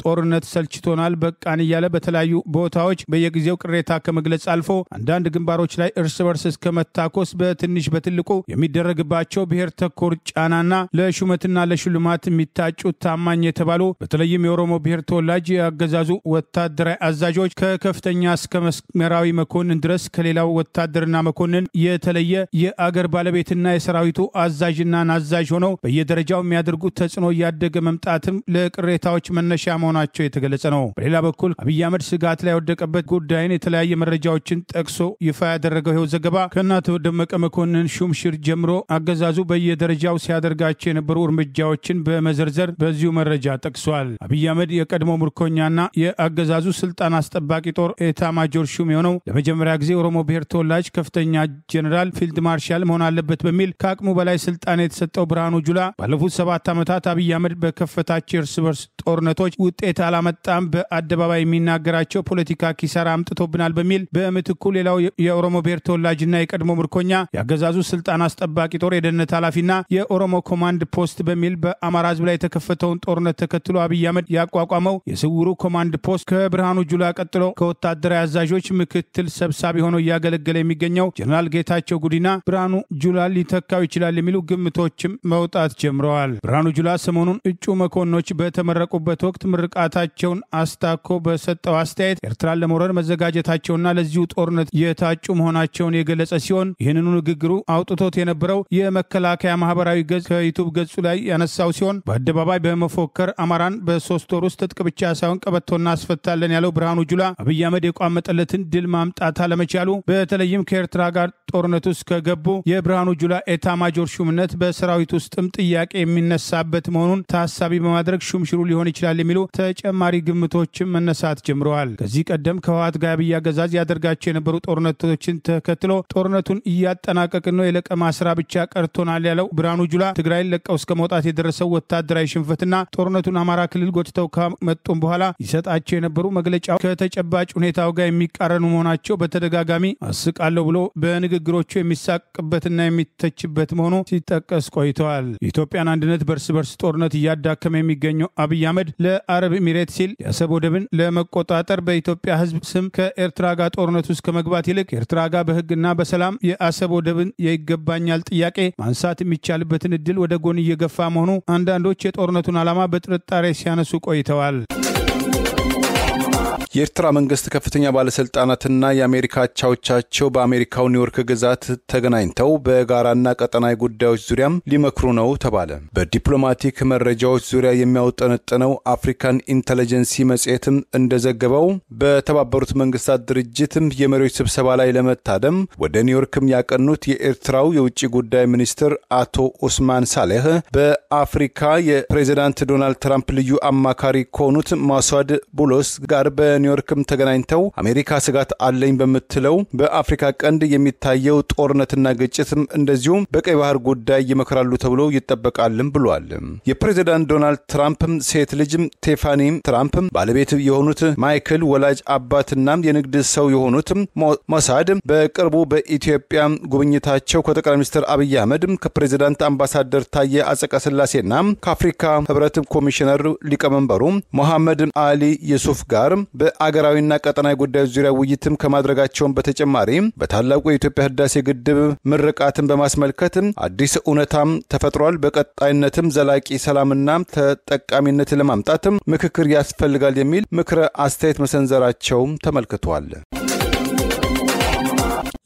ጦርነት ሰልችቶናል በቃን እያለ በተለያዩ ቦታዎች በየጊዜው ቅሬታ ከመግለጽ አልፎ አንዳንድ ግንባሮች ላይ እርስ በርስ እስከ መታኮስ በትንሽ በትልቁ የሚደረግባቸው ብሔር ተኮር ጫናና ለሹመትና ለሽልማት የሚታጩት ታማኝ የተባሉ በተለይም የኦሮሞ ብሔር ተወላጅ የአገዛዙ ወታደራዊ አዛዦች ከከፍተኛ እስከ መስመራዊ መኮንን ድረስ ከሌላው ወታደርና መኮንን የተለየ የአገር ባለቤትና የሰራዊቱ አዛዥና ናዛዥ ሆነው በየደረጃው የሚያደርጉት ተጽዕኖ እያደገ መምጣትም ለቅሬታዎች መነሻ ናቸው የተገለጸ ነው። በሌላ በኩል አብይ አህመድ ስጋት ላይ ወደቀበት ጉዳይን የተለያየ መረጃዎችን ጠቅሶ ይፋ ያደረገው ይኸው ዘገባ ከእናቶ ደመቀ መኮንን ሹምሽር ጀምሮ አገዛዙ በየደረጃው ሲያደርጋቸው የነበሩ እርምጃዎችን በመዘርዘር በዚሁ መረጃ ጠቅሷል። አብይ አህመድ የቀድሞ ምርኮኛና የአገዛዙ ስልጣን አስጠባቂ ጦር ኤታ ማጆር ሹም የሆነው ለመጀመሪያ ጊዜ ኦሮሞ ብሔር ተወላጅ ከፍተኛ ጄኔራል ፊልድ ማርሻል መሆን አለበት በሚል ከአቅሙ በላይ ስልጣን የተሰጠው ብርሃኑ ጁላ ባለፉት 7 ዓመታት አብይ አህመድ በከፈታቸው እርስ በርስ ጦርነቶች ውጤት አላመጣም፣ በአደባባይ የሚናገራቸው ፖለቲካ ኪሳራ አምጥቶብናል በሚል በምትኩ ሌላው የኦሮሞ ብሔር ተወላጅና የቀድሞ ምርኮኛ የአገዛዙ ስልጣን አስጠባቂ ጦር የደህንነት ኃላፊና የኦሮሞ ኮማንድ ፖስት በሚል በአማራ ህዝብ ላይ የተከፈተውን ጦርነት ተከትሎ አብይ አህመድ ያቋቋመው የስውሩ ኮማንድ ፖስት ከብርሃኑ ጁላ ቀጥሎ ከወታደራዊ አዛዦች ምክትል ሰብሳቢ ሆኖ እያገለገለ የሚገኘው ጄኔራል ጌታቸው ጉዲና ብርሃኑ ጁላ ሊተካው ይችላል የሚሉ ግምቶችም መውጣት ጀምረዋል። ብርሃኑ ጁላ ሰሞኑን እጩ መኮንኖች በተመረቁበት ወቅት ምርቃታቸውን አስታኮ በሰጠው አስተያየት ኤርትራን ለመውረር መዘጋጀታቸውና ለዚሁ ጦርነት የታጩ መሆናቸውን የገለጸ ሲሆን ይህንኑ ንግግሩ አውጥቶት የነበረው የመከላከያ ማህበራዊ ገጽ ከዩቱብ ገጹ ላይ ያነሳው ሲሆን በአደባባይ በመፎከር አማራን በ3 ወር ውስጥ ትጥቅ ብቻ ሳይሆን ቀበቶና አስፈታለን ያለው ብርሃኑ ጁላ አብይ አህመድ የቋመጠለትን ድል ማምጣት አለመቻሉ በተለይም ከኤርትራ ጋር ጦርነት ውስጥ ከገቡ የብርሃኑ ጁላ ኤታ ማጆር ሹምነት በሰራዊት ውስጥም ጥያቄ የሚነሳበት መሆኑን ታሳቢ በማድረግ ሹምሽሩ ሊሆን ይችላል የሚሉ ተጨማሪ ግምቶችም መነሳት ጀምረዋል። ከዚህ ቀደም ከህወሓት ጋር አብይ አገዛዝ ያደርጋቸው የነበሩ ጦርነቶችን ተከትሎ ጦርነቱን እያጠናቀቅን ነው፣ የለቀማ ስራ ብቻ ቀርቶናል ያለው ብርሃኑ ጁላ ትግራይን ለቀው እስከ መውጣት የደረሰው ወታደራዊ ሽንፈትና ጦርነቱን አማራ ክልል ጎትተው ከመጡም በኋላ ይሰጣቸው የነበሩ መግለጫው ከተጨባጭ ሁኔታው ጋር የሚቃረኑ መሆናቸው በተደጋጋሚ አስቃለሁ ብሎ በንግግሮቹ የሚሳቅበትና የሚተችበት መሆኑ ሲጠቀስ ቆይተዋል። የኢትዮጵያን አንድነት በርስ በርስ ጦርነት እያዳከመ የሚገኘው አብይ አህመድ ለአረብ ኤሚሬት ሲል የአሰብ ወደብን ለመቆጣጠር በኢትዮጵያ ህዝብ ስም ከኤርትራ ጋር ጦርነት ውስጥ ከመግባት ይልቅ ኤርትራ ጋር በህግና በሰላም የአሰብ ወደብን የይገባኛል ጥያቄ ማንሳት የሚቻልበትን እድል ወደ ጎን እየገፋ መሆኑ አንዳንዶች የጦርነቱን ዓላማ በጥርጣሬ ሲያነሱ ቆይተዋል። የኤርትራ መንግስት ከፍተኛ ባለስልጣናትና የአሜሪካ አቻዎቻቸው በአሜሪካው ኒውዮርክ ግዛት ተገናኝተው በጋራና ቀጠናዊ ጉዳዮች ዙሪያም ሊመክሩ ነው ተባለ። በዲፕሎማቲክ መረጃዎች ዙሪያ የሚያውጠነጥነው አፍሪካን ኢንተለጀንሲ መጽሔትም እንደዘገበው በተባበሩት መንግስታት ድርጅትም የመሪዎች ስብሰባ ላይ ለመታደም ወደ ኒውዮርክም ያቀኑት የኤርትራው የውጭ ጉዳይ ሚኒስትር አቶ ኡስማን ሳሌህ በአፍሪካ የፕሬዚዳንት ዶናልድ ትራምፕ ልዩ አማካሪ ከሆኑት ማሷድ ቡሎስ ጋር በኒውዮርክም ተገናኝተው አሜሪካ ስጋት አለኝ በምትለው በአፍሪካ ቀንድ የሚታየው ጦርነትና ግጭትም እንደዚሁም በቀይ ባህር ጉዳይ ይመክራሉ ተብሎ ይጠበቃልም ብሏል። የፕሬዚዳንት ዶናልድ ትራምፕ ሴት ልጅ ቴፋኒ ትራምፕ ባለቤት የሆኑት ማይክል ወላጅ አባትና የንግድ ሰው የሆኑት ሞሳድ በቅርቡ በኢትዮጵያ ጉብኝታቸው ከጠቅላይ ሚኒስትር አብይ አህመድ ከፕሬዚዳንት አምባሳደር ታዬ አጽቀሥላሴና ከአፍሪካ ህብረት ኮሚሽነር ሊቀመንበሩ መሐመድ አሊ ዩሱፍ ጋር በአገራዊና ቀጠናዊ ጉዳዮች ዙሪያ ውይይትም ከማድረጋቸውን በተጨማሪ በታላቁ የኢትዮጵያ ህዳሴ ግድብ ምርቃትን በማስመልከት አዲስ እውነታም ተፈጥሯል፣ በቀጣይነትም ዘላቂ ሰላምና ተጠቃሚነት ለማምጣት ምክክር ያስፈልጋል የሚል ምክረ አስተያየት መሰንዘራቸው ተመልክቷል።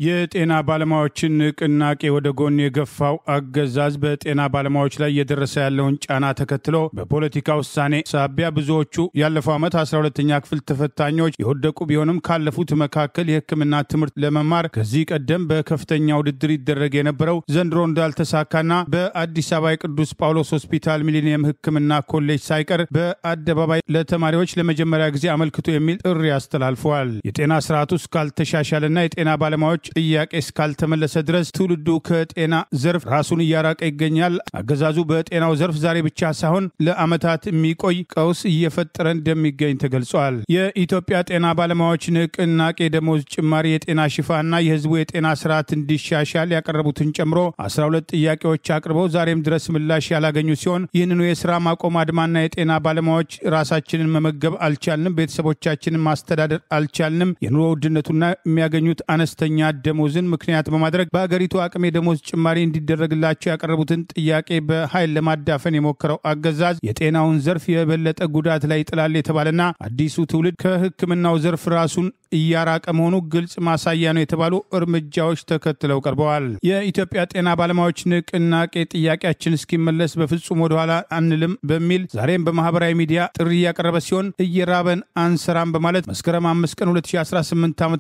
የጤና ባለሙያዎችን ንቅናቄ ወደ ጎን የገፋው አገዛዝ በጤና ባለሙያዎች ላይ እየደረሰ ያለውን ጫና ተከትሎ በፖለቲካ ውሳኔ ሳቢያ ብዙዎቹ ያለፈው ዓመት 12ኛ ክፍል ተፈታኞች የወደቁ ቢሆንም ካለፉት መካከል የሕክምና ትምህርት ለመማር ከዚህ ቀደም በከፍተኛ ውድድር ይደረግ የነበረው ዘንድሮ እንዳልተሳካና በአዲስ አበባ ቅዱስ ጳውሎስ ሆስፒታል ሚሊኒየም ሕክምና ኮሌጅ ሳይቀር በአደባባይ ለተማሪዎች ለመጀመሪያ ጊዜ አመልክቱ የሚል ጥሪ አስተላልፈዋል። የጤና ስርዓቱ እስካልተሻሻለና የጤና ባለሙያዎች ጥያቄ እስካልተመለሰ ድረስ ትውልዱ ከጤና ዘርፍ ራሱን እያራቀ ይገኛል። አገዛዙ በጤናው ዘርፍ ዛሬ ብቻ ሳይሆን ለዓመታት የሚቆይ ቀውስ እየፈጠረ እንደሚገኝ ተገልጿል። የኢትዮጵያ ጤና ባለሙያዎች ንቅናቄ ደሞዝ ጭማሪ፣ የጤና ሽፋንና የህዝቡ የጤና ስርዓት እንዲሻሻል ያቀረቡትን ጨምሮ 12 ጥያቄዎች አቅርበው ዛሬም ድረስ ምላሽ ያላገኙ ሲሆን ይህንኑ የስራ ማቆም አድማና የጤና ባለሙያዎች ራሳችንን መመገብ አልቻልንም፣ ቤተሰቦቻችንን ማስተዳደር አልቻልንም፣ የኑሮ ውድነቱና የሚያገኙት አነስተኛ ደሞዝን ምክንያት በማድረግ በአገሪቱ አቅም የደሞዝ ጭማሪ እንዲደረግላቸው ያቀረቡትን ጥያቄ በኃይል ለማዳፈን የሞከረው አገዛዝ የጤናውን ዘርፍ የበለጠ ጉዳት ላይ ይጥላል የተባለና አዲሱ ትውልድ ከሕክምናው ዘርፍ ራሱን እያራቀ መሆኑ ግልጽ ማሳያ ነው የተባሉ እርምጃዎች ተከትለው ቀርበዋል። የኢትዮጵያ ጤና ባለሙያዎች ንቅናቄ ጥያቄያችን እስኪመለስ በፍጹም ወደኋላ አንልም በሚል ዛሬም በማህበራዊ ሚዲያ ጥሪ ያቀረበ ሲሆን እየራበን አንሰራም በማለት መስከረም 5 ቀን 2018 ዓ.ም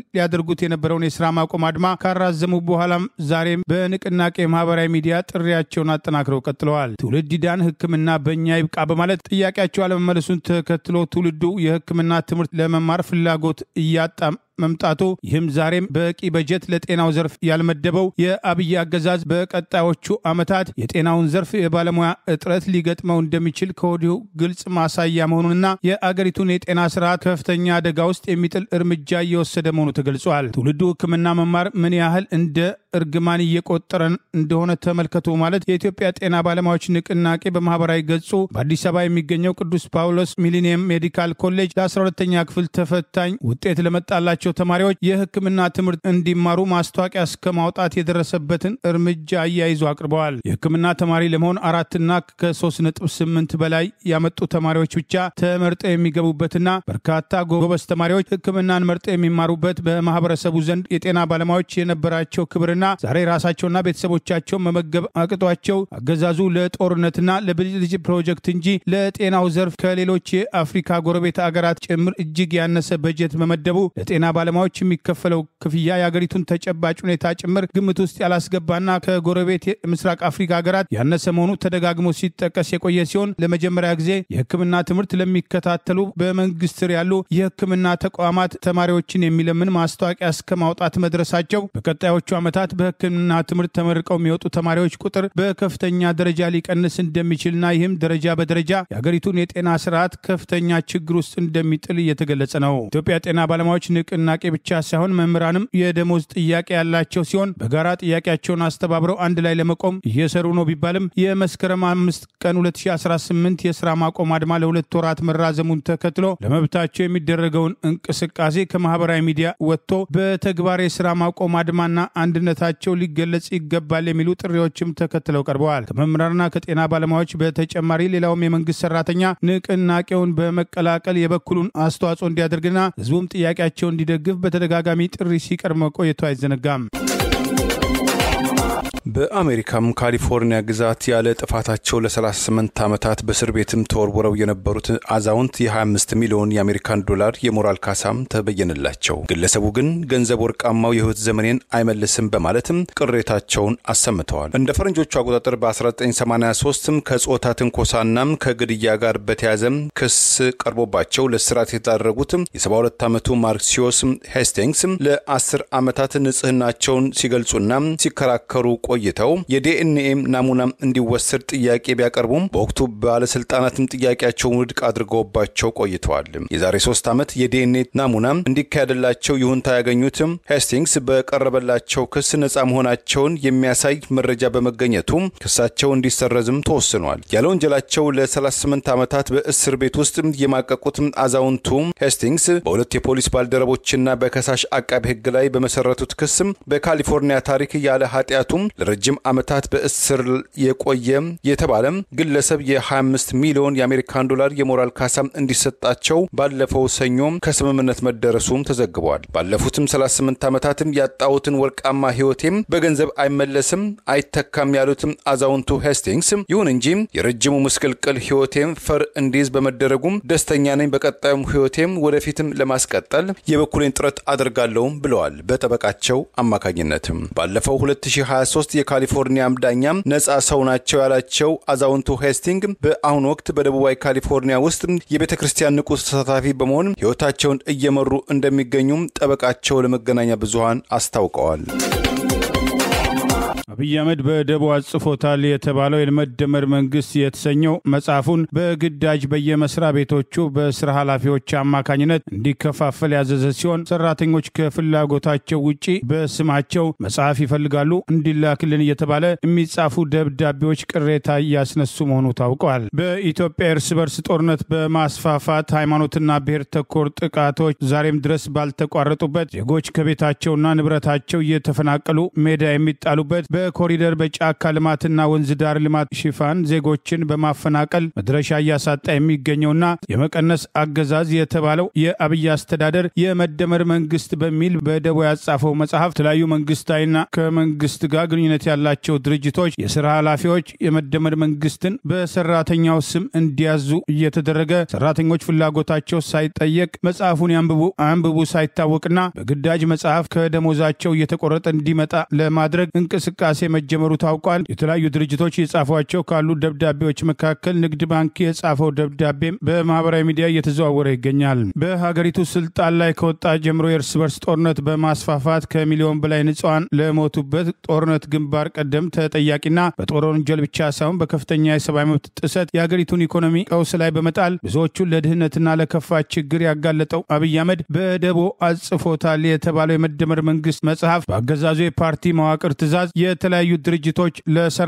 ሊያደርጉት የነበረውን የስራ ማቆም አድማ ካራዘሙ በኋላም ዛሬም በንቅናቄ ማህበራዊ ሚዲያ ጥሪያቸውን አጠናክረው ቀጥለዋል። ትውልድ ይዳን፣ ሕክምና በእኛ ይብቃ በማለት ጥያቄያቸው አለመመለሱን ተከትሎ ትውልዱ የሕክምና ትምህርት ለመማር ፍላጎት እያጣ መምጣቱ ይህም ዛሬም በቂ በጀት ለጤናው ዘርፍ ያልመደበው የአብይ አገዛዝ በቀጣዮቹ ዓመታት የጤናውን ዘርፍ የባለሙያ እጥረት ሊገጥመው እንደሚችል ከወዲሁ ግልጽ ማሳያ መሆኑንና የአገሪቱን የጤና ስርዓት ከፍተኛ አደጋ ውስጥ የሚጥል እርምጃ እየወሰደ መሆኑ ተገልጿል። ትውልዱ ሕክምና መማር ምን ያህል እንደ እርግማን እየቆጠረ እንደሆነ ተመልከቱ ማለት የኢትዮጵያ ጤና ባለሙያዎች ንቅናቄ በማህበራዊ ገጹ በአዲስ አበባ የሚገኘው ቅዱስ ጳውሎስ ሚሊኒየም ሜዲካል ኮሌጅ ለ12ኛ ክፍል ተፈታኝ ውጤት ለመጣላቸው ተማሪዎች የሕክምና ትምህርት እንዲማሩ ማስታወቂያ እስከ ማውጣት የደረሰበትን እርምጃ አያይዞ አቅርበዋል። የሕክምና ተማሪ ለመሆን 4 እና ከ3.8 በላይ ያመጡ ተማሪዎች ብቻ ተመርጠው የሚገቡበትና በርካታ ጎበዝ ተማሪዎች ሕክምናን መርጠው የሚማሩበት በማህበረሰቡ ዘንድ የጤና ባለሙያዎች የነበራቸው ክብርና ዛሬ ራሳቸውና ቤተሰቦቻቸው መመገብ አቅቷቸው አገዛዙ ለጦርነትና ለብልጭልጭ ፕሮጀክት እንጂ ለጤናው ዘርፍ ከሌሎች የአፍሪካ ጎረቤት አገራት ጭምር እጅግ ያነሰ በጀት መመደቡ ለጤና ባለሙያዎች የሚከፈለው ክፍያ የአገሪቱን ተጨባጭ ሁኔታ ጭምር ግምት ውስጥ ያላስገባና ከጎረቤት የምስራቅ አፍሪካ ሀገራት ያነሰ መሆኑ ተደጋግሞ ሲጠቀስ የቆየ ሲሆን ለመጀመሪያ ጊዜ የሕክምና ትምህርት ለሚከታተሉ በመንግስት ስር ያሉ የሕክምና ተቋማት ተማሪዎችን የሚለምን ማስታወቂያ እስከ ማውጣት መድረሳቸው በቀጣዮቹ ዓመታት በሕክምና ትምህርት ተመርቀው የሚወጡ ተማሪዎች ቁጥር በከፍተኛ ደረጃ ሊቀንስ እንደሚችልና ይህም ደረጃ በደረጃ የአገሪቱን የጤና ስርዓት ከፍተኛ ችግር ውስጥ እንደሚጥል እየተገለጸ ነው። ኢትዮጵያ ጤና ባለሙያዎች ንቅናቄ ንቅናቄ ብቻ ሳይሆን መምህራንም የደሞዝ ጥያቄ ያላቸው ሲሆን በጋራ ጥያቄያቸውን አስተባብረው አንድ ላይ ለመቆም እየሰሩ ነው ቢባልም የመስከረም 5 ቀን 2018 የስራ ማቆም አድማ ለ2 ወራት መራዘሙን ተከትሎ ለመብታቸው የሚደረገውን እንቅስቃሴ ከማህበራዊ ሚዲያ ወጥቶ በተግባር የስራ ማቆም አድማና አንድነታቸው ሊገለጽ ይገባል የሚሉ ጥሪዎችም ተከትለው ቀርበዋል። ከመምህራንና ከጤና ባለሙያዎች በተጨማሪ ሌላውም የመንግስት ሰራተኛ ንቅናቄውን በመቀላቀል የበኩሉን አስተዋጽኦ እንዲያደርግና ህዝቡም ጥያቄያቸውን እንዲደግፍ በተደጋጋሚ ጥሪ ሲቀርብ መቆየቱ አይዘነጋም። በአሜሪካም ካሊፎርኒያ ግዛት ያለ ጥፋታቸው ለ38 ዓመታት በእስር ቤትም ተወርውረው የነበሩት አዛውንት የ25 ሚሊዮን የአሜሪካን ዶላር የሞራል ካሳም ተበየነላቸው። ግለሰቡ ግን ገንዘብ ወርቃማው የህይወት ዘመኔን አይመልስም በማለትም ቅሬታቸውን አሰምተዋል። እንደ ፈረንጆቹ አቆጣጠር በ1983 ከጾታ ትንኮሳና ከግድያ ጋር በተያዘም ክስ ቀርቦባቸው ለእስራት የተዳረጉት የ72 ዓመቱ ማርክሲዮስ ሄስቲንግስ ለ10 ዓመታት ንጽህናቸውን ሲገልጹና ሲከራከሩ ቆይተው የዲኤንኤ ናሙና እንዲወሰድ ጥያቄ ቢያቀርቡም በወቅቱ ባለስልጣናትም ጥያቄያቸውን ውድቅ አድርገውባቸው ቆይተዋል። የዛሬ 3 ዓመት የዲኤንኤ ናሙና እንዲካሄድላቸው ይሁንታ ያገኙት ሄስቲንግስ በቀረበላቸው ክስ ነፃ መሆናቸውን የሚያሳይ መረጃ በመገኘቱ ክሳቸው እንዲሰረዝም ተወስኗል። ያለ ወንጀላቸው ለ38 ዓመታት በእስር ቤት ውስጥ የማቀቁት አዛውንቱ ሄስቲንግስ በሁለት የፖሊስ ባልደረቦችና በከሳሽ አቃቤ ሕግ ላይ በመሰረቱት ክስ በካሊፎርኒያ ታሪክ ያለ ኃጢያቱ ለረጅም ዓመታት በእስር የቆየ የተባለ ግለሰብ የ25 ሚሊዮን የአሜሪካን ዶላር የሞራል ካሳ እንዲሰጣቸው ባለፈው ሰኞ ከስምምነት መደረሱም ተዘግቧል። ባለፉትም 38 ዓመታትም ያጣውትን ወርቃማ ህይወቴም በገንዘብ አይመለስም አይተካም ያሉትም አዛውንቱ ሄስቲንግስ ይሁን እንጂ የረጅሙ ምስቅልቅል ህይወቴም ፈር እንዲዝ በመደረጉም ደስተኛ ነኝ፣ በቀጣዩም ህይወቴም ወደፊትም ለማስቀጠል የበኩሌን ጥረት አደርጋለሁ ብለዋል። በጠበቃቸው አማካኝነትም ባለፈው 2023 የካሊፎርኒያ ዳኛ ነፃ ሰው ናቸው ያላቸው አዛውንቱ ሄስቲንግ በአሁኑ ወቅት በደቡባዊ ካሊፎርኒያ ውስጥ የቤተክርስቲያን ንቁ ተሳታፊ በመሆን ህይወታቸውን እየመሩ እንደሚገኙም ጠበቃቸው ለመገናኛ ብዙሃን አስታውቀዋል። አብይ አህመድ በደቡብ አጽፎታል የተባለው የመደመር መንግስት የተሰኘው መጽሐፉን በግዳጅ በየመስሪያ ቤቶቹ በስራ ኃላፊዎች አማካኝነት እንዲከፋፈል ያዘዘ ሲሆን ሰራተኞች ከፍላጎታቸው ውጪ በስማቸው መጽሐፍ ይፈልጋሉ እንዲላክልን እየተባለ የሚጻፉ ደብዳቤዎች ቅሬታ እያስነሱ መሆኑ ታውቋል። በኢትዮጵያ እርስ በርስ ጦርነት በማስፋፋት ሃይማኖትና ብሔር ተኮር ጥቃቶች ዛሬም ድረስ ባልተቋረጡበት ዜጎች ከቤታቸውና ንብረታቸው እየተፈናቀሉ ሜዳ የሚጣሉበት በኮሪደር በጫካ ልማትና ወንዝ ዳር ልማት ሽፋን ዜጎችን በማፈናቀል መድረሻ እያሳጣ የሚገኘውና የመቀነስ አገዛዝ የተባለው የአብይ አስተዳደር የመደመር መንግስት በሚል በደቡብ ያጻፈው መጽሐፍ የተለያዩ መንግስታዊና ከመንግስት ጋር ግንኙነት ያላቸው ድርጅቶች የሥራ ኃላፊዎች የመደመር መንግስትን በሰራተኛው ስም እንዲያዙ እየተደረገ ሰራተኞች ፍላጎታቸው ሳይጠየቅ መጽሐፉን አንብቡ ሳይታወቅና በግዳጅ መጽሐፍ ከደሞዛቸው እየተቆረጠ እንዲመጣ ለማድረግ እንቅስቃሴ መጀመሩ ታውቋል። የተለያዩ ድርጅቶች የጻፏቸው ካሉ ደብዳቤዎች መካከል ንግድ ባንክ የጻፈው ደብዳቤ በማህበራዊ ሚዲያ እየተዘዋወረ ይገኛል። በሀገሪቱ ስልጣን ላይ ከወጣ ጀምሮ የእርስ በርስ ጦርነት በማስፋፋት ከሚሊዮን በላይ ንጹሃን ለሞቱበት ጦርነት ግንባር ቀደም ተጠያቂና በጦር ወንጀል ብቻ ሳይሆን በከፍተኛ የሰብአዊ መብት ጥሰት የሀገሪቱን ኢኮኖሚ ቀውስ ላይ በመጣል ብዙዎቹን ለድህነትና ለከፋ ችግር ያጋለጠው አብይ አህመድ በደቦ አጽፎታል የተባለው የመደመር መንግስት መጽሐፍ በአገዛዙ የፓርቲ መዋቅር ትእዛዝ የተለያዩ ድርጅቶች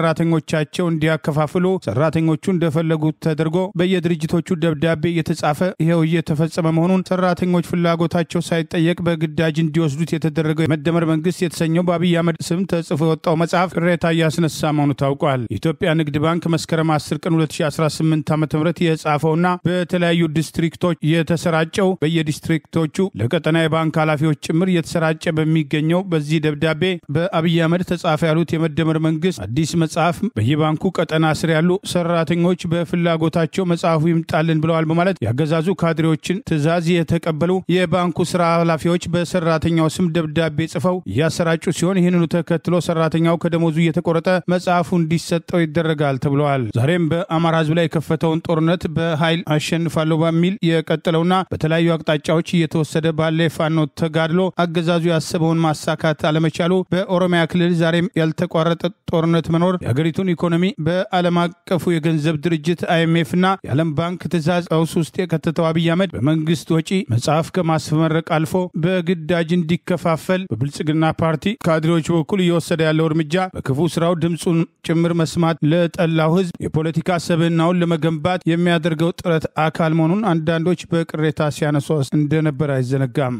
ለሰራተኞቻቸው እንዲያከፋፍሉ ሰራተኞቹ እንደፈለጉት ተደርጎ በየድርጅቶቹ ደብዳቤ እየተጻፈ ይሄው እየተፈጸመ መሆኑን ሰራተኞች ፍላጎታቸው ሳይጠየቅ በግዳጅ እንዲወስዱት የተደረገው የመደመር መንግስት የተሰኘው በአብይ አህመድ ስም ተጽፎ የወጣው መጽሐፍ ቅሬታ እያስነሳ መሆኑ ታውቋል። የኢትዮጵያ ንግድ ባንክ መስከረም 10 ቀን 2018 ዓ.ም የጻፈውና በተለያዩ ዲስትሪክቶች የተሰራጨው በየዲስትሪክቶቹ ለቀጠና የባንክ ኃላፊዎች ጭምር የተሰራጨ በሚገኘው በዚህ ደብዳቤ በአብይ አህመድ ተጻፈ ያሉት የመደመር መንግስት አዲስ መጽሐፍ በየባንኩ ቀጠና ስር ያሉ ሰራተኞች በፍላጎታቸው መጽሐፉ ይምጣልን ብለዋል በማለት ያገዛዙ ካድሬዎችን ትእዛዝ የተቀበሉ የባንኩ ስራ ኃላፊዎች በሰራተኛው ስም ደብዳቤ ጽፈው ያሰራጩ ሲሆን ይህንኑ ተከትሎ ሰራተኛው ከደሞዙ እየተቆረጠ መጽሐፉ እንዲሰጠው ይደረጋል ተብሏል። ዛሬም በአማራ ህዝብ ላይ የከፈተውን ጦርነት በኃይል አሸንፋለሁ በሚል የቀጠለውና በተለያዩ አቅጣጫዎች እየተወሰደ ባለ የፋኖ ተጋድሎ አገዛዙ ያሰበውን ማሳካት አለመቻሉ በኦሮሚያ ክልል ዛሬም ያልተቋረጠ ጦርነት መኖር የሀገሪቱን ኢኮኖሚ በዓለም አቀፉ የገንዘብ ድርጅት IMF እና የዓለም ባንክ ትዕዛዝ ቀውስ ውስጥ የከተተው አብይ አህመድ በመንግስት ወጪ መጽሐፍ ከማስመረቅ አልፎ በግዳጅ እንዲከፋፈል በብልጽግና ፓርቲ ካድሬዎች በኩል እየወሰደ ያለው እርምጃ በክፉ ስራው ድምፁን ጭምር መስማት ለጠላው ህዝብ የፖለቲካ ሰብዕናውን ለመገንባት የሚያደርገው ጥረት አካል መሆኑን አንዳንዶች በቅሬታ ሲያነሱ እንደነበር አይዘነጋም።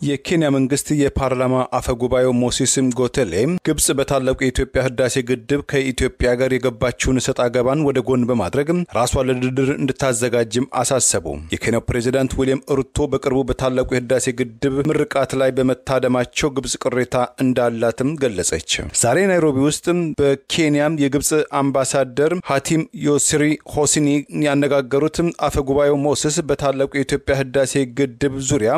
የኬንያ መንግስት የፓርላማ አፈ ጉባኤው ሞሴስ ጎቴሌ ግብጽ በታላቁ የኢትዮጵያ ህዳሴ ግድብ ከኢትዮጵያ ጋር የገባችውን ሰጣ ገባን ወደ ጎን በማድረግ ራሷን ለድርድር እንድታዘጋጅም አሳሰቡ። የኬንያው ፕሬዝዳንት ዊሊያም ሩቶ በቅርቡ በታላቁ የህዳሴ ግድብ ምርቃት ላይ በመታደማቸው ግብጽ ቅሬታ እንዳላትም ገለጸች። ዛሬ ናይሮቢ ውስጥ በኬንያ የግብጽ አምባሳደር ሀቲም ዮስሪ ሆሲኒ ያነጋገሩት አፈ ጉባኤው ሞሴስ በታላቁ የኢትዮጵያ ህዳሴ ግድብ ዙሪያ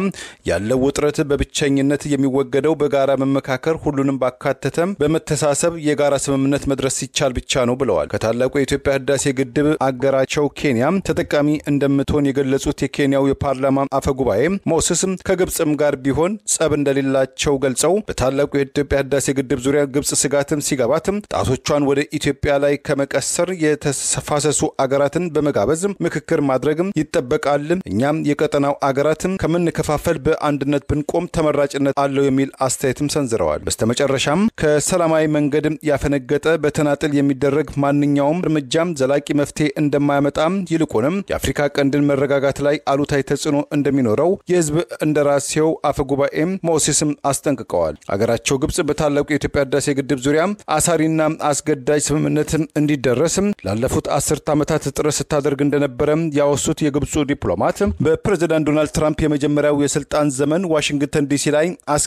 ያለው ውጥረት በብቸኝነት የሚወገደው በጋራ መመካከር ሁሉንም ባካተተም በመተሳሰብ የጋራ ስምምነት መድረስ ሲቻል ብቻ ነው ብለዋል። ከታላቁ የኢትዮጵያ ህዳሴ ግድብ አገራቸው ኬንያ ተጠቃሚ እንደምትሆን የገለጹት የኬንያው የፓርላማ አፈ ጉባኤ ሞሴስ ከግብጽም ጋር ቢሆን ጸብ እንደሌላቸው ገልጸው በታላቁ የኢትዮጵያ ህዳሴ ግድብ ዙሪያ ግብጽ ስጋትም ሲገባትም ጣቶቿን ወደ ኢትዮጵያ ላይ ከመቀሰር የተፋሰሱ አገራትን በመጋበዝ ምክክር ማድረግም ይጠበቃል። እኛም የቀጠናው አገራትም ከምንከፋፈል በአንድነት ቆም ተመራጭነት አለው የሚል አስተያየትም ሰንዝረዋል። በስተመጨረሻም ከሰላማዊ መንገድ ያፈነገጠ በተናጥል የሚደረግ ማንኛውም እርምጃም ዘላቂ መፍትሄ እንደማያመጣም ይልቁንም የአፍሪካ ቀንድን መረጋጋት ላይ አሉታዊ ተጽዕኖ እንደሚኖረው የህዝብ እንደራሴው አፈ ጉባኤም ሞሴስም አስጠንቅቀዋል። አገራቸው ግብጽ በታላቁ የኢትዮጵያ ህዳሴ ግድብ ዙሪያ አሳሪና አስገዳጅ ስምምነት እንዲደረስም ላለፉት 10 ዓመታት ጥረት ስታደርግ እንደነበረም ያወሱት የግብጹ ዲፕሎማት በፕሬዝዳንት ዶናልድ ትራምፕ የመጀመሪያው የስልጣን ዘመን ዋሽንግተን ዲሲ ላይ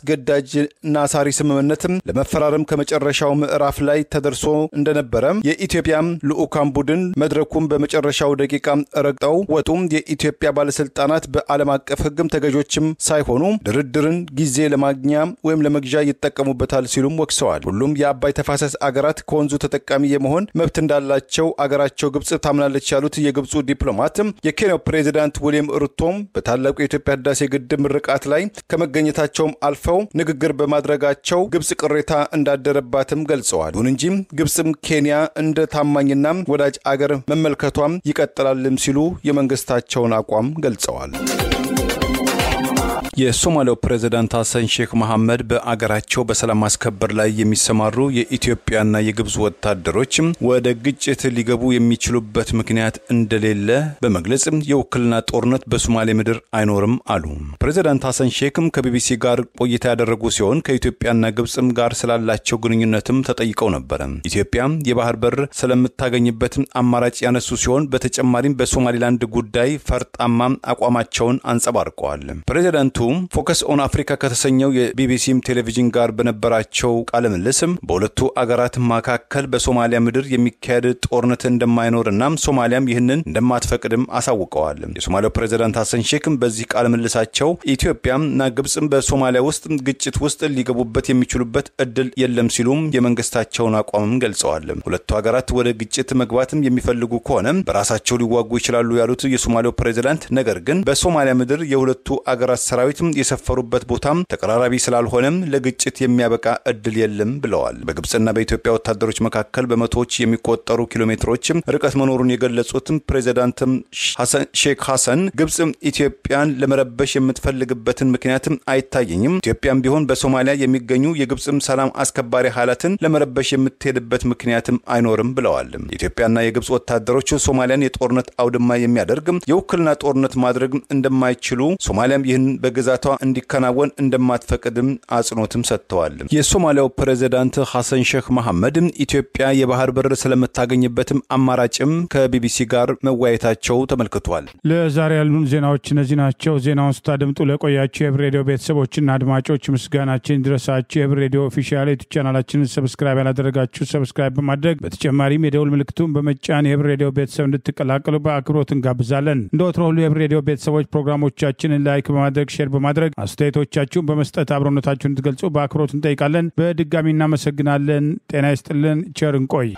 አስገዳጅና አሳሪ ስምምነትም ለመፈራረም ከመጨረሻው ምዕራፍ ላይ ተደርሶ እንደነበረ የኢትዮጵያ ልኡካን ቡድን መድረኩን በመጨረሻው ደቂቃ ረግጠው ወጡም የኢትዮጵያ ባለስልጣናት በዓለም አቀፍ ህግም ተገዦችም ሳይሆኑ ድርድርን ጊዜ ለማግኛ ወይም ለመግዣ ይጠቀሙበታል ሲሉም ወክሰዋል። ሁሉም የአባይ ተፋሰስ አገራት ከወንዙ ተጠቃሚ የመሆን መብት እንዳላቸው አገራቸው ግብጽ ታምናለች ያሉት የግብጹ ዲፕሎማት የኬንያው ፕሬዝዳንት ዊሊያም ሩቶም በታላቁ የኢትዮጵያ ህዳሴ ግድብ ምርቃት ላይ ከመገኘታቸውም አልፈው ንግግር በማድረጋቸው ግብጽ ቅሬታ እንዳደረባትም ገልጸዋል። ይሁን እንጂ ግብጽም ኬንያ እንደ ታማኝና ወዳጅ አገር መመልከቷም ይቀጥላልም ሲሉ የመንግስታቸውን አቋም ገልጸዋል። የሶማሊያው ፕሬዝዳንት ሐሰን ሼክ መሐመድ በአገራቸው በሰላም ማስከበር ላይ የሚሰማሩ የኢትዮጵያና የግብጽ ወታደሮች ወደ ግጭት ሊገቡ የሚችሉበት ምክንያት እንደሌለ በመግለጽ የውክልና ጦርነት በሶማሌ ምድር አይኖርም አሉ። ፕሬዝዳንት ሐሰን ሼክም ከቢቢሲ ጋር ቆይታ ያደረጉ ሲሆን ከኢትዮጵያና ግብጽም ጋር ስላላቸው ግንኙነትም ተጠይቀው ነበር። ኢትዮጵያ የባህር በር ስለምታገኝበት አማራጭ ያነሱ ሲሆን በተጨማሪም በሶማሊላንድ ጉዳይ ፈርጣማ አቋማቸውን አንጸባርቀዋል። ፕሬዝዳንቱ ፎከስ ኦን አፍሪካ ከተሰኘው የቢቢሲ ቴሌቪዥን ጋር በነበራቸው ቃለ ምልልስም በሁለቱ አገራት መካከል በሶማሊያ ምድር የሚካሄድ ጦርነት እንደማይኖርና ሶማሊያም ይህንን እንደማትፈቅድም አሳውቀዋል። የሶማሊያው ፕሬዝዳንት ሐሰን ሼክም በዚህ ቃለ ምልልሳቸው ኢትዮጵያና ግብጽም በሶማሊያ ውስጥ ግጭት ውስጥ ሊገቡበት የሚችሉበት እድል የለም ሲሉም የመንግስታቸውን አቋምም ገልጸዋል። ሁለቱ አገራት ወደ ግጭት መግባትም የሚፈልጉ ከሆነ በራሳቸው ሊዋጉ ይችላሉ ያሉት የሶማሊያው ፕሬዝዳንት ነገር ግን በሶማሊያ ምድር የሁለቱ አገራት ሰራዊት የሰፈሩበት ቦታም ተቀራራቢ ስላልሆነም ለግጭት የሚያበቃ እድል የለም ብለዋል። በግብጽና በኢትዮጵያ ወታደሮች መካከል በመቶዎች የሚቆጠሩ ኪሎሜትሮች ርቀት መኖሩን የገለጹት ፕሬዝዳንት ሼክ ሐሰን ግብጽ ኢትዮጵያን ለመረበሽ የምትፈልግበትን ምክንያት አይታየኝም፣ ኢትዮጵያም ቢሆን በሶማሊያ የሚገኙ የግብጽ ሰላም አስከባሪ ኃይላትን ለመረበሽ የምትሄድበት ምክንያት አይኖርም ብለዋል። ኢትዮጵያና የግብጽ ወታደሮች ሶማሊያን የጦርነት አውድማ የሚያደርግ የውክልና ጦርነት ማድረግ እንደማይችሉ ሶማሊያም ይህን በግዛቷ እንዲከናወን እንደማትፈቅድም አጽንኦትም ሰጥተዋል። የሶማሊያው ፕሬዝዳንት ሐሰን ሼክ መሐመድ ኢትዮጵያ የባህር በር ስለምታገኝበትም አማራጭም ከቢቢሲ ጋር መወያየታቸው ተመልክቷል። ለዛሬ ያሉን ዜናዎች እነዚህ ናቸው። ዜናውን ስታደምጡ ለቆያችሁ የህብር ሬዲዮ ቤተሰቦችና አድማጮች ምስጋናችን ይድረሳችሁ። የህብር ሬዲዮ ኦፊሻል ዩቲዩብ ቻናላችንን ሰብስክራይብ ያላደረጋችሁ ሰብስክራይብ በማድረግ በተጨማሪም የደውል ምልክቱን በመጫን የህብር ሬዲዮ ቤተሰብ እንድትቀላቀሉ በአክብሮት እንጋብዛለን። እንደወትሮ ሁሉ የህብር ሬዲዮ ቤተሰቦች ፕሮግራሞቻችንን ላይክ በማድረግ ሼር በማድረግ አስተያየቶቻችሁን በመስጠት አብሮነታችሁን እንድትገልጹ በአክብሮት እንጠይቃለን። በድጋሚ እናመሰግናለን። ጤና ይስጥልን። ቸር እንቆይ።